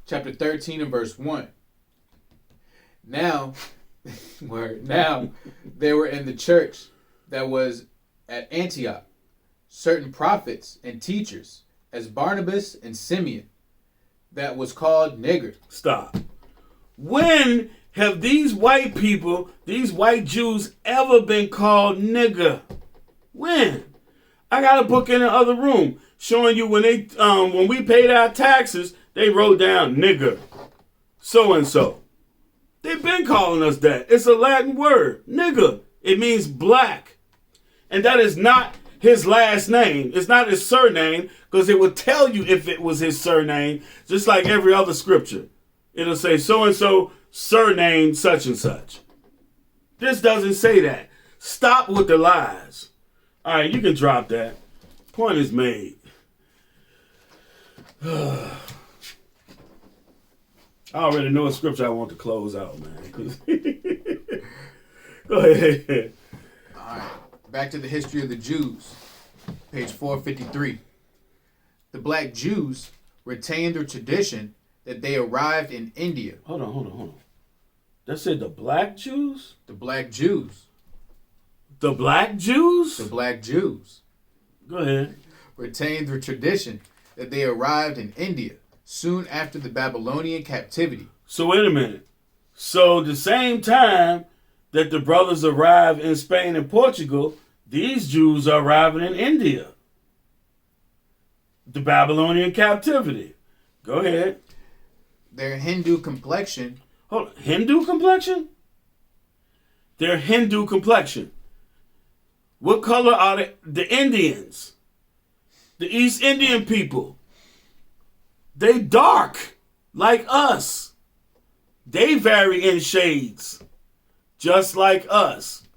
chapter 13 and verse 1. Now there were in the church that was at Antioch certain prophets and teachers, as Barnabas and Simeon, that was called nigger. Stop. When have these white people, these white Jews, ever been called nigger? When? I got a book in the other room showing you when we paid our taxes, they wrote down nigger, so and so. They've been calling us that. It's a Latin word, nigger. It means black, and that is not his last name. It's not his surname, because it would tell you if it was his surname, just like every other scripture. It'll say so-and-so surname such and such. This doesn't say that. Stop with the lies. All right, you can drop that. Point is made. I already know a scripture I want to close out, man. Go ahead. All right. Back to the history of the Jews. Page 453. The black Jews retained their tradition that they arrived in India. Hold on. That said the black Jews? The black Jews. The black Jews? The black Jews. Go ahead. Retained their tradition that they arrived in India soon after the Babylonian captivity. So wait a minute. So the same time that the brothers arrived in Spain and Portugal, these Jews are arriving in India. The Babylonian captivity. Go ahead. Their Hindu complexion. Hold on. Hindu complexion? Their Hindu complexion. What color are the Indians? The East Indian people. They dark, like us. They vary in shades, just like us.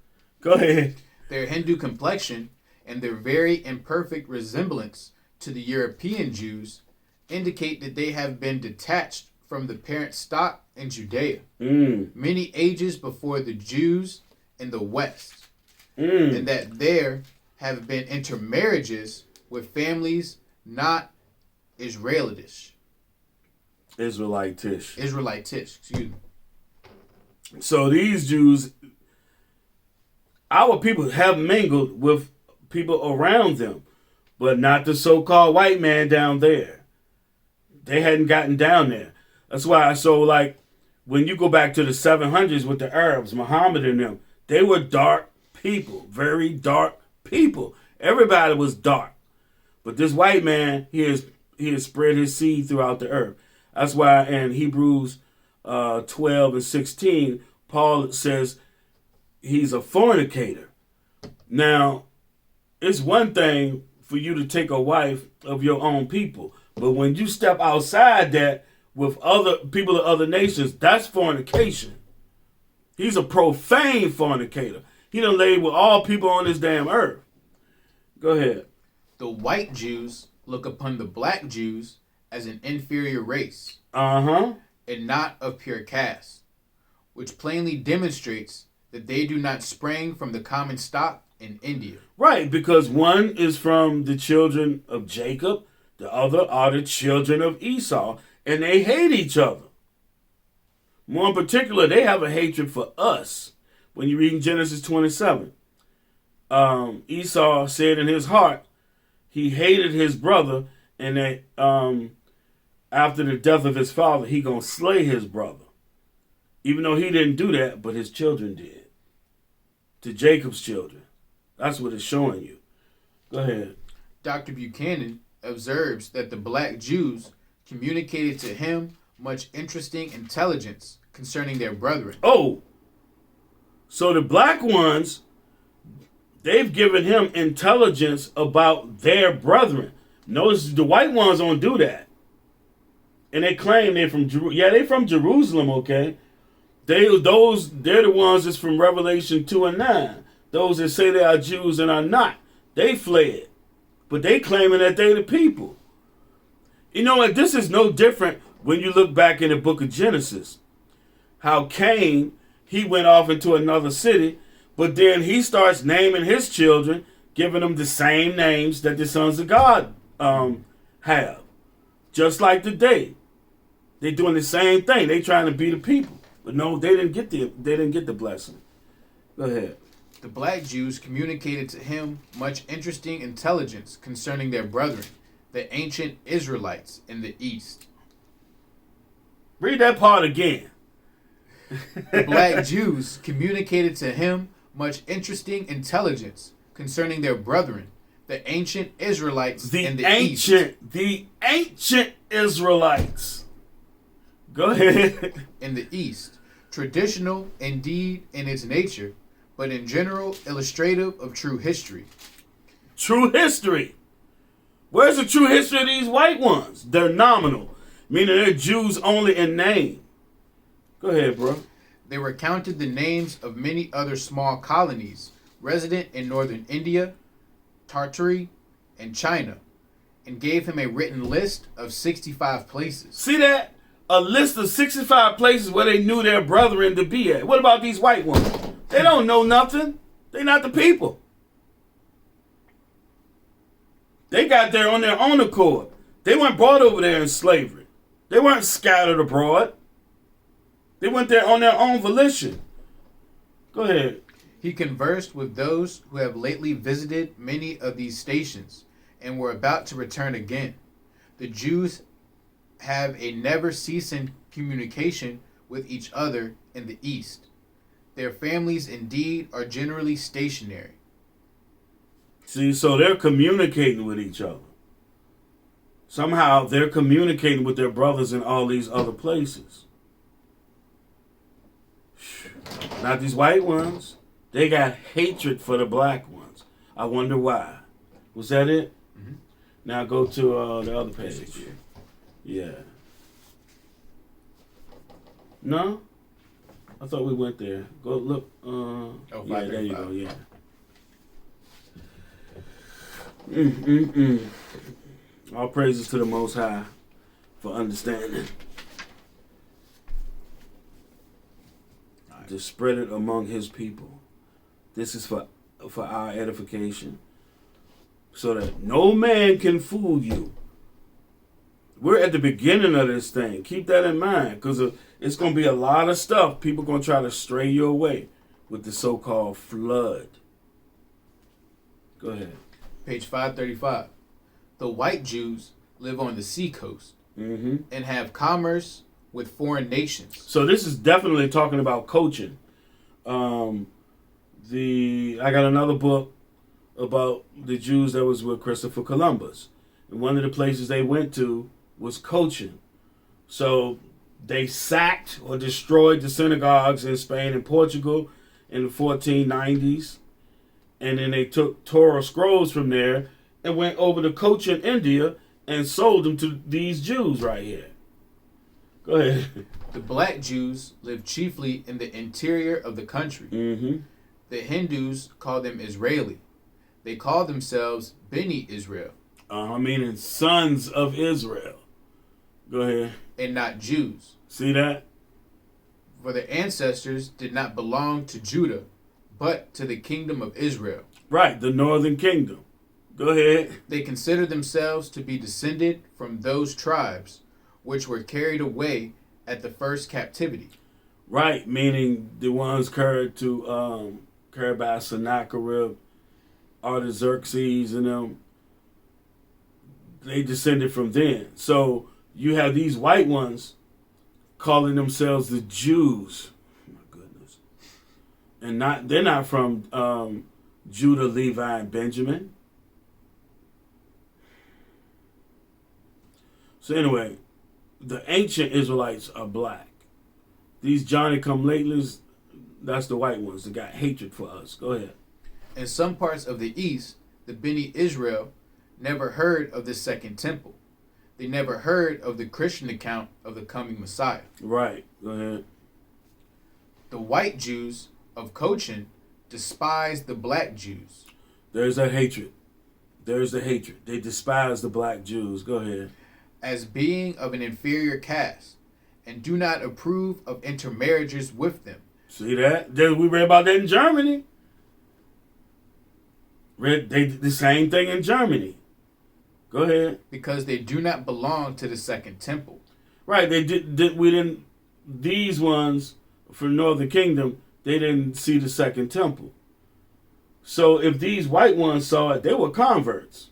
Go ahead. Their Hindu complexion and their very imperfect resemblance to the European Jews indicate that they have been detached from the parent stock in Judea many ages before the Jews in the West, and that there have been intermarriages with families not Israelitish. Israelitish. Excuse me. So these Jews, our people have mingled with people around them, but not the so-called white man down there. They hadn't gotten down there. That's why, so like, when you go back to the 700s with the Arabs, Muhammad and them, they were dark people, very dark people. Everybody was dark. But this white man, he has spread his seed throughout the earth. That's why in Hebrews 12 and 16, Paul says he's a fornicator. Now, it's one thing for you to take a wife of your own people, but when you step outside that with other people of other nations, that's fornication. He's a profane fornicator. He done laid with all people on this damn earth. Go ahead. The white Jews look upon the black Jews as an inferior race. And not of pure caste, which plainly demonstrates that they do not spring from the common stock in India. Right, because one is from the children of Jacob, the other are the children of Esau, and they hate each other. More in particular, they have a hatred for us. When you read in Genesis 27, Esau said in his heart, he hated his brother, and that after the death of his father, he gonna slay his brother. Even though he didn't do that, but his children did. To Jacob's children. That's what it's showing you. Go ahead. Dr. Buchanan observes that the black Jews communicated to him much interesting intelligence concerning their brethren. Oh, so the black ones, they've given him intelligence about their brethren. Notice the white ones don't do that. And they claim they're from Jerusalem. Yeah, they're from Jerusalem, okay? They're the ones that's from Revelation 2 and 9. Those that say they are Jews and are not. They fled. But they claiming that they the people. You know what? This is no different when you look back in the book of Genesis. How Cain, he went off into another city, but then he starts naming his children, giving them the same names that the sons of God have. Just like today. They're doing the same thing. They trying to be the people. But no, they didn't get the blessing. Go ahead. The black Jews communicated to him much interesting intelligence concerning their brethren, the ancient Israelites in the East. Read that part again. The black Jews communicated to him much interesting intelligence concerning their brethren, the ancient Israelites in the East. The ancient Israelites. Go ahead. In the East, traditional indeed in its nature, but in general illustrative of true history. true history. Where's the true history of these white ones? They're nominal, meaning they're Jews only in name. Go ahead, bro. They recounted the names of many other small colonies resident in northern India, Tartary, and China, and gave him a written list of 65 places. See that? A list of 65 places where they knew their brethren to be at. What about these white ones? They don't know nothing. They're not the people. They got there on their own accord. They weren't brought over there in slavery. They weren't scattered abroad. They went there on their own volition. Go ahead. He conversed with those who have lately visited many of these stations and were about to return again. The Jews have a never-ceasing communication with each other in the East. Their families indeed are generally stationary. See, so they're communicating with each other. Somehow they're communicating with their brothers in all these other places. Not these white ones. They got hatred for the black ones. I wonder why. Was that it? Mm-hmm. Now go to the other page. Yeah. No? I thought we went there. Go look. Yeah, there you go. Yeah. All praises to the Most High for understanding. Right. To spread it among His people. This is for our edification, so that no man can fool you. We're at the beginning of this thing. Keep that in mind, because it's going to be a lot of stuff. People are going to try to stray you away with the so-called flood. Go ahead. Page 535. The white Jews live on the seacoast and have commerce with foreign nations. So this is definitely talking about coaching. I got another book about the Jews that was with Christopher Columbus. And one of the places they went to was coaching. So they sacked or destroyed the synagogues in Spain and Portugal in the 1490s. And then they took Torah scrolls from there and went over to Cochin, India, and sold them to these Jews right here. Go ahead. The black Jews live chiefly in the interior of the country. Mm-hmm. The Hindus call them Israeli. They call themselves Beni Israel. Meaning sons of Israel. Go ahead. And not Jews. See that? For their ancestors did not belong to Judah, but to the kingdom of Israel. Right, the northern kingdom. Go ahead. They consider themselves to be descended from those tribes which were carried away at the first captivity. Right, meaning the ones carried by Sennacherib, Artaxerxes, and them. They descended from them. So you have these white ones calling themselves the Jews. Oh my goodness. And they're not from Judah, Levi, and Benjamin. So anyway, the ancient Israelites are black. These Johnny-come-latelys, that's the white ones that got hatred for us. Go ahead. In some parts of the East, the Beni Israel never heard of the Second Temple. They never heard of the Christian account of the coming Messiah. Right. Go ahead. The white Jews of Cochin despise the black Jews. There's that hatred. There's the hatred. They despise the black Jews. Go ahead. As being of an inferior caste, and do not approve of intermarriages with them. See that? We read about that in Germany. They did the same thing in Germany. Go ahead. Because they do not belong to the Second Temple. Right. These ones from Northern Kingdom, they didn't see the Second Temple. So if these white ones saw it, they were converts.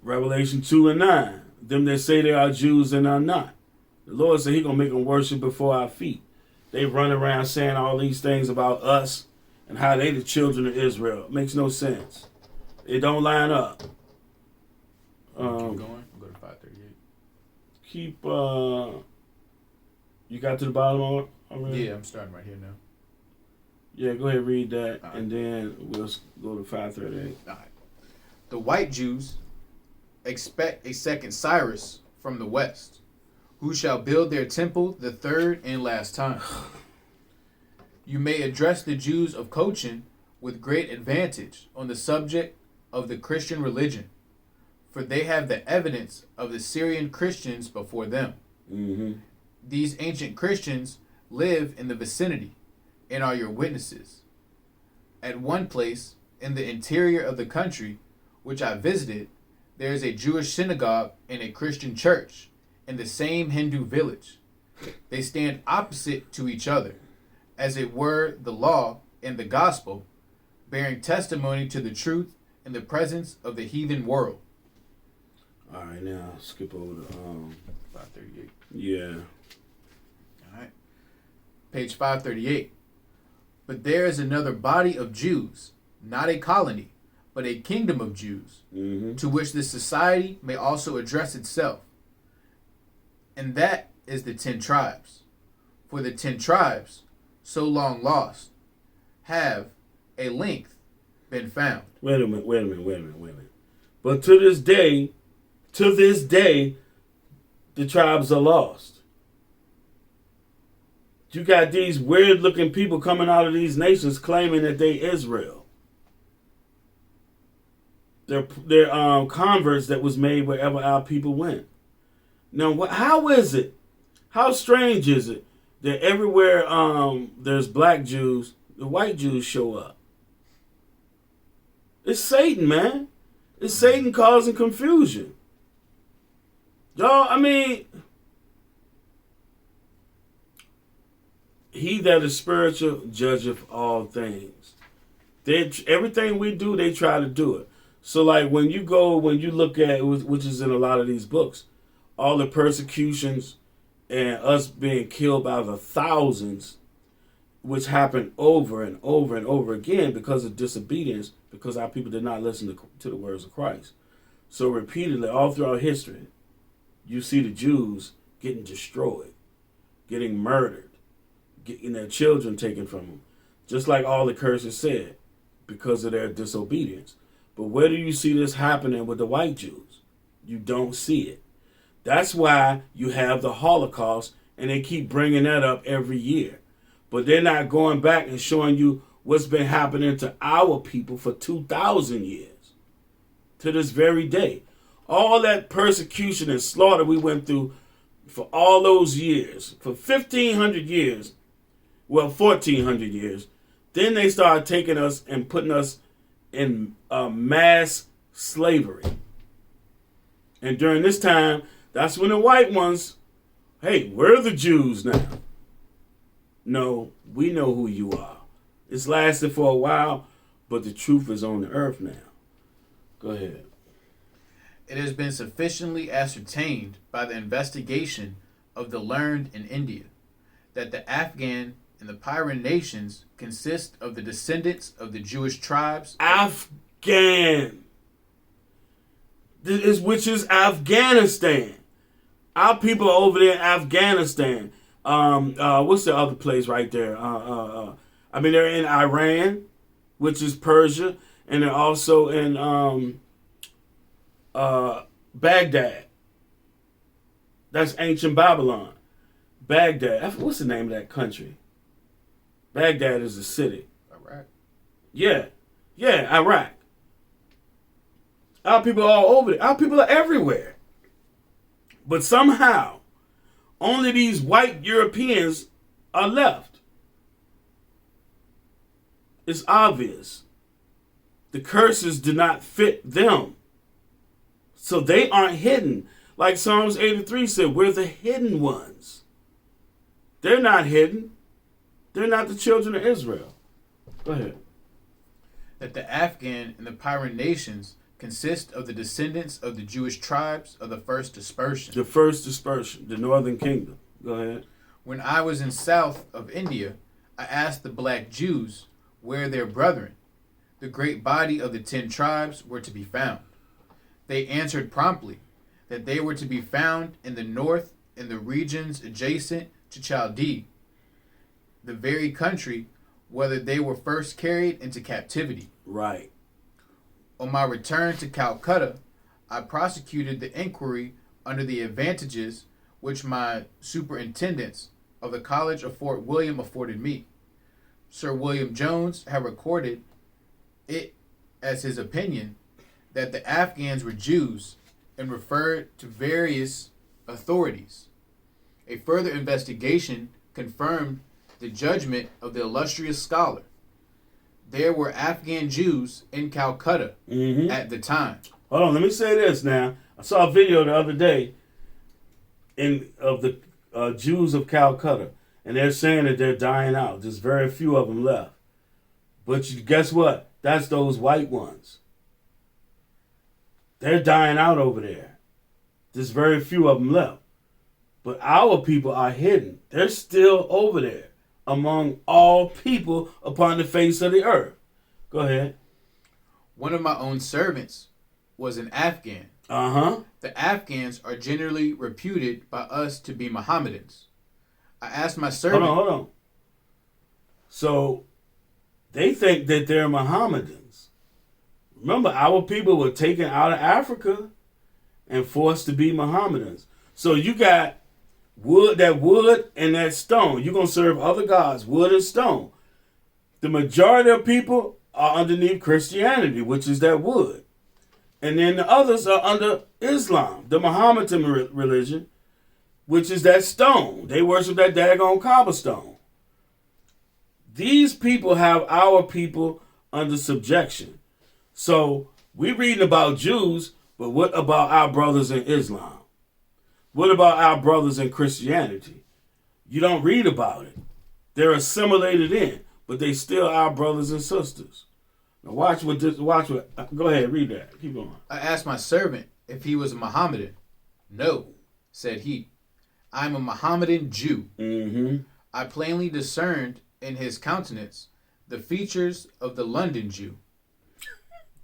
Revelation 2 and 9. Them that say they are Jews and are not. The Lord said He gonna make them worship before our feet. They run around saying all these things about us and how they the children of Israel. It makes no sense. It don't line up. Keep going. Go to 538. Keep. You got to the bottom already? Yeah, I'm starting right here now. Yeah, go ahead and read that, All right. and then we'll go to 538. All right. The white Jews expect a second Cyrus from the west, who shall build their temple the third and last time. You may address the Jews of Cochin with great advantage on the subject of the Christian religion, for they have the evidence of the Syrian Christians before them. Mm-hmm. These ancient Christians live in the vicinity and are your witnesses. At one place in the interior of the country, which I visited, there is a Jewish synagogue and a Christian church in the same Hindu village. They stand opposite to each other, as it were the law and the gospel, bearing testimony to the truth in the presence of the heathen world. All right, now skip over to 538. yeah. All right. Page 538. But there is another body of Jews, not a colony, but a kingdom of Jews, Mm-hmm. to which this society may also address itself. And that is the 10 tribes. For the 10 tribes, so long lost, have a length been found. Wait a minute. But to this day, the tribes are lost. You got these weird looking people coming out of these nations claiming that they Israel. They're converts that was made wherever our people went. Now, how is it? How strange is it that everywhere there's black Jews, the white Jews show up? It's Satan, man. It's Satan causing confusion. Y'all, I mean, he that is spiritual judgeth all things. Everything we do, they try to do it. So, like, when you look at, which is in a lot of these books, all the persecutions and us being killed by the thousands, which happened over and over and over again because of disobedience, because our people did not listen to the words of Christ. So repeatedly, all throughout history, you see the Jews getting destroyed, getting murdered, getting their children taken from them, just like all the curses said, because of their disobedience. But where do you see this happening with the white Jews? You don't see it. That's why you have the Holocaust, and they keep bringing that up every year. But they're not going back and showing you what's been happening to our people for 2,000 years, to this very day. All that persecution and slaughter we went through for all those years, for 1,500 years, well, 1,400 years, then they started taking us and putting us in mass slavery. And during this time, that's when the white ones, hey, we're the Jews now. No, we know who you are. It's lasted for a while, but the truth is on the earth now. Go ahead. It has been sufficiently ascertained by the investigation of the learned in India that the Afghan and the Pyrrhon nations consist of the descendants of the Jewish tribes. Afghan. Which is Afghanistan. Our people are over there in Afghanistan. What's the other place right there? I mean, they're in Iran, which is Persia, and they're also in Baghdad. That's ancient Babylon. Baghdad. What's the name of that country? Baghdad is a city. Iraq. Yeah, Iraq. Our people are all over there. Our people are everywhere. But somehow, only these white Europeans are left. It's obvious. The curses do not fit them. So they aren't hidden. Like Psalms 83 said, we're the hidden ones. They're not hidden. They're not the children of Israel. Go ahead. That the Afghan and the Pyrrhon nations consist of the descendants of the Jewish tribes of the first dispersion. The first dispersion, the northern kingdom. Go ahead. When I was in south of India, I asked the black Jews where their brethren, the great body of the 10 tribes, were to be found. They answered promptly that they were to be found in the north in the regions adjacent to Chaldee, the very country whether they were first carried into captivity. Right. On my return to Calcutta, I prosecuted the inquiry under the advantages which my superintendents of the College of Fort William afforded me. Sir William Jones had recorded it as his opinion that the Afghans were Jews and referred to various authorities. A further investigation confirmed the judgment of the illustrious scholar. There were Afghan Jews in Calcutta at the time. Hold on, let me say this now. I saw a video the other day of the Jews of Calcutta, and they're saying that they're dying out. There's very few of them left. But guess what? That's those white ones. They're dying out over there. There's very few of them left. But our people are hidden. They're still over there among all people upon the face of the earth. Go ahead. One of my own servants was an Afghan. The Afghans are generally reputed by us to be Mohammedans. I asked my servant... Hold on. So, they think that they're Mohammedans. Remember, our people were taken out of Africa and forced to be Mohammedans. So you got wood and that stone. You're going to serve other gods, wood and stone. The majority of people are underneath Christianity, which is that wood. And then the others are under Islam, the Mohammedan religion, which is that stone. They worship that daggone cobblestone. These people have our people under subjection. So we're reading about Jews, but what about our brothers in Islam? What about our brothers in Christianity? You don't read about it. They're assimilated in, but they still our brothers and sisters. Now watch what. Go ahead, read that. Keep going. I asked my servant if he was a Mohammedan. No, said he. I'm a Mohammedan Jew. I plainly discerned in his countenance the features of the London Jew.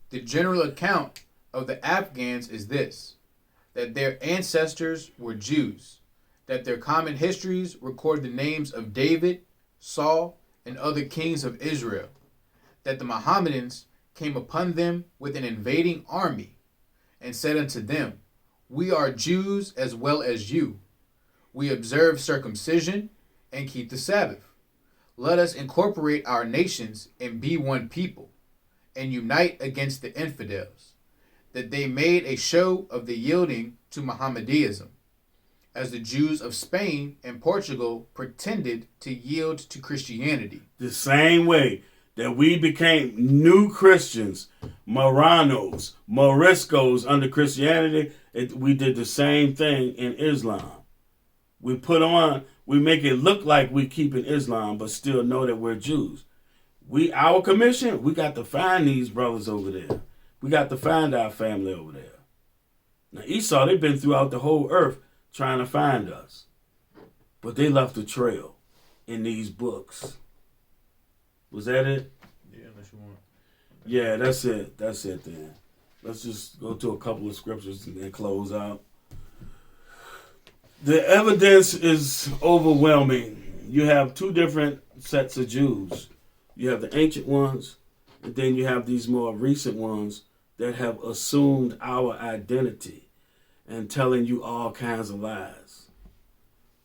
The general account of the Afghans is this, that their ancestors were Jews, that their common histories record the names of David, Saul, and other kings of Israel, that the Mohammedans came upon them with an invading army, and said unto them, We are Jews as well as you. We observe circumcision and keep the Sabbath. Let us incorporate our nations and be one people, and unite against the infidels, that they made a show of the yielding to Mohammedanism, as the Jews of Spain and Portugal pretended to yield to Christianity. The same way that we became new Christians, Moranos, Moriscos under Christianity, we did the same thing in Islam. We make it look like we keep in Islam, but still know that we're Jews. Our commission, we got to find these brothers over there. We got to find our family over there. Now Esau, they've been throughout the whole earth trying to find us. But they left a trail in these books. Was that it? Yeah, unless you want. Yeah, that's it. That's it then. Let's just go to a couple of scriptures and then close out. The evidence is overwhelming. You have two different sets of Jews. You have the ancient ones, and then you have these more recent ones that have assumed our identity and telling you all kinds of lies.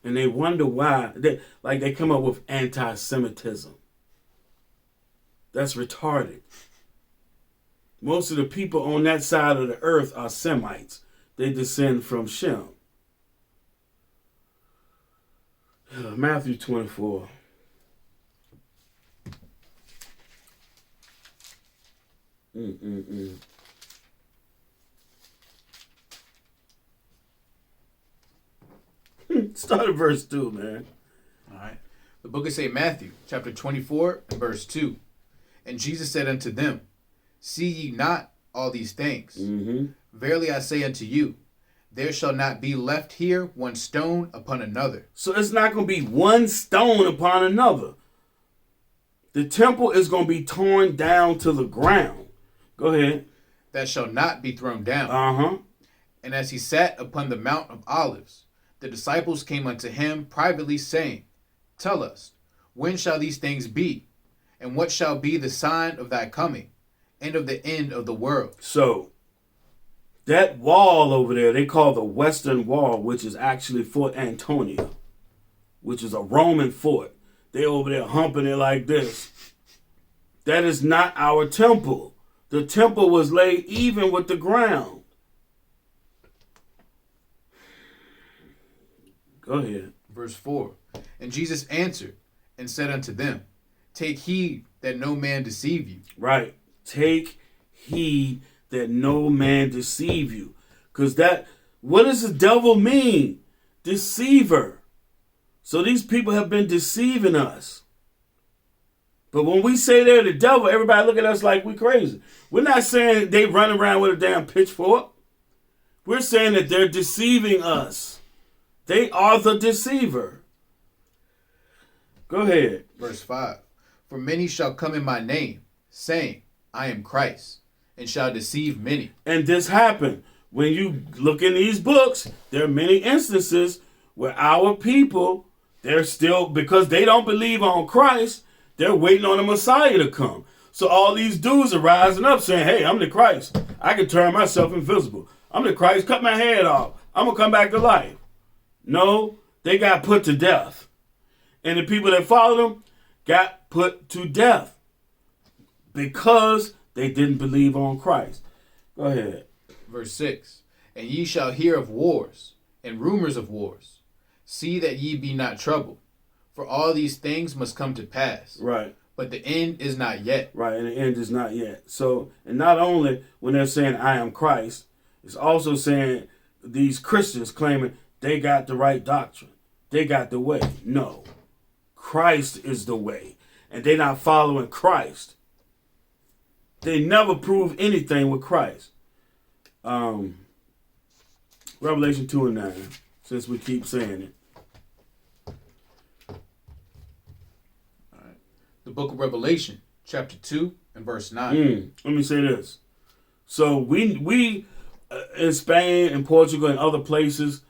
And they wonder why. They come up with anti-Semitism. That's retarded. Most of the people on that side of the earth are Semites. They descend from Shem. Matthew 24. Start at verse 2, man. All right. The book of St. Matthew, chapter 24, and verse 2. And Jesus said unto them, See ye not all these things? Verily I say unto you, there shall not be left here one stone upon another. So it's not going to be one stone upon another. The temple is going to be torn down to the ground. Go ahead. That shall not be thrown down. And as he sat upon the Mount of Olives, the disciples came unto him privately, saying, Tell us, when shall these things be? And what shall be the sign of thy coming, and of the end of the world? So, that wall over there, they call the Western Wall, which is actually Fort Antonia, which is a Roman fort. They over there humping it like this. That is not our temple. The temple was laid even with the ground. Go ahead. Verse 4. And Jesus answered and said unto them, Take heed that no man deceive you. Right. Take heed that no man deceive you. Because what does the devil mean? Deceiver. So these people have been deceiving us. But when we say they're the devil, everybody look at us like we crazy. We're not saying they run around with a damn pitchfork. We're saying that they're deceiving us. They are the deceiver. Go ahead. Verse 5. For many shall come in my name, saying, I am Christ, and shall deceive many. And this happened. When you look in these books, there are many instances where our people, they're still, because they don't believe on Christ, they're waiting on the Messiah to come. So all these dudes are rising up saying, hey, I'm the Christ. I can turn myself invisible. I'm the Christ. Cut my head off. I'm going to come back to life. No, they got put to death. And the people that followed them got put to death because they didn't believe on Christ. Go ahead. Verse 6. And ye shall hear of wars and rumors of wars. See that ye be not troubled. For all these things must come to pass. Right. But the end is not yet. Right, and the end is not yet. So, and not only when they're saying, I am Christ, it's also saying these Christians claiming they got the right doctrine. They got the way. No. Christ is the way. And they're not following Christ. They never prove anything with Christ. Revelation 2 and 9, since we keep saying it. The book of Revelation, chapter 2 and verse 9. Let me say this. So we in Spain and Portugal and other places,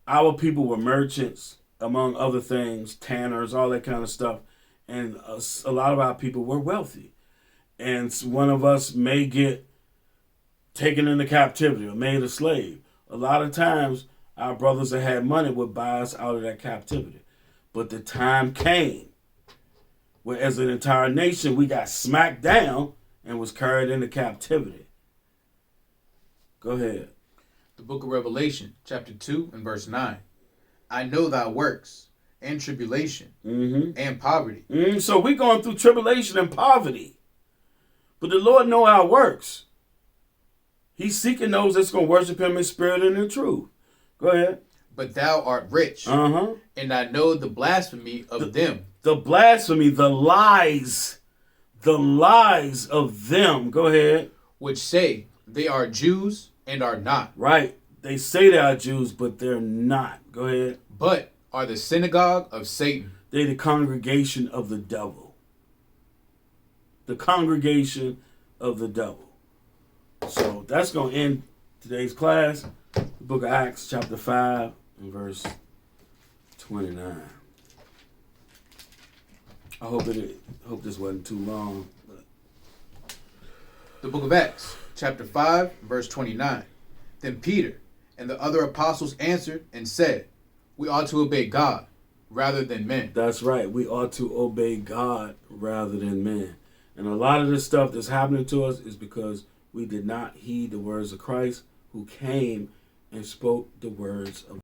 our people were merchants, among other things, tanners, all that kind of stuff. And a lot of our people were wealthy. And one of us may get taken into captivity or made a slave. A lot of times, our brothers that had money would buy us out of that captivity. But the time came where as an entire nation, we got smacked down and was carried into captivity. Go ahead. The book of Revelation, chapter 2 and verse 9. I know thy works and tribulation and poverty. So we're going through tribulation and poverty. But the Lord know our works. He's seeking those that's going to worship him in spirit and in truth. Go ahead. But thou art rich, and I know the blasphemy of them. The blasphemy, the lies of them. Go ahead. Which say they are Jews and are not. Right. They say they are Jews, but they're not. Go ahead. But are the synagogue of Satan. They're the congregation of the devil. The congregation of the devil. So that's going to end today's class. The book of Acts, chapter 5, and verse 29. I hope this wasn't too long. But. The book of Acts, chapter 5, verse 29. Then Peter and the other apostles answered and said, we ought to obey God rather than men. That's right. We ought to obey God rather than men. And a lot of this stuff that's happening to us is because we did not heed the words of Christ, who came and spoke the words of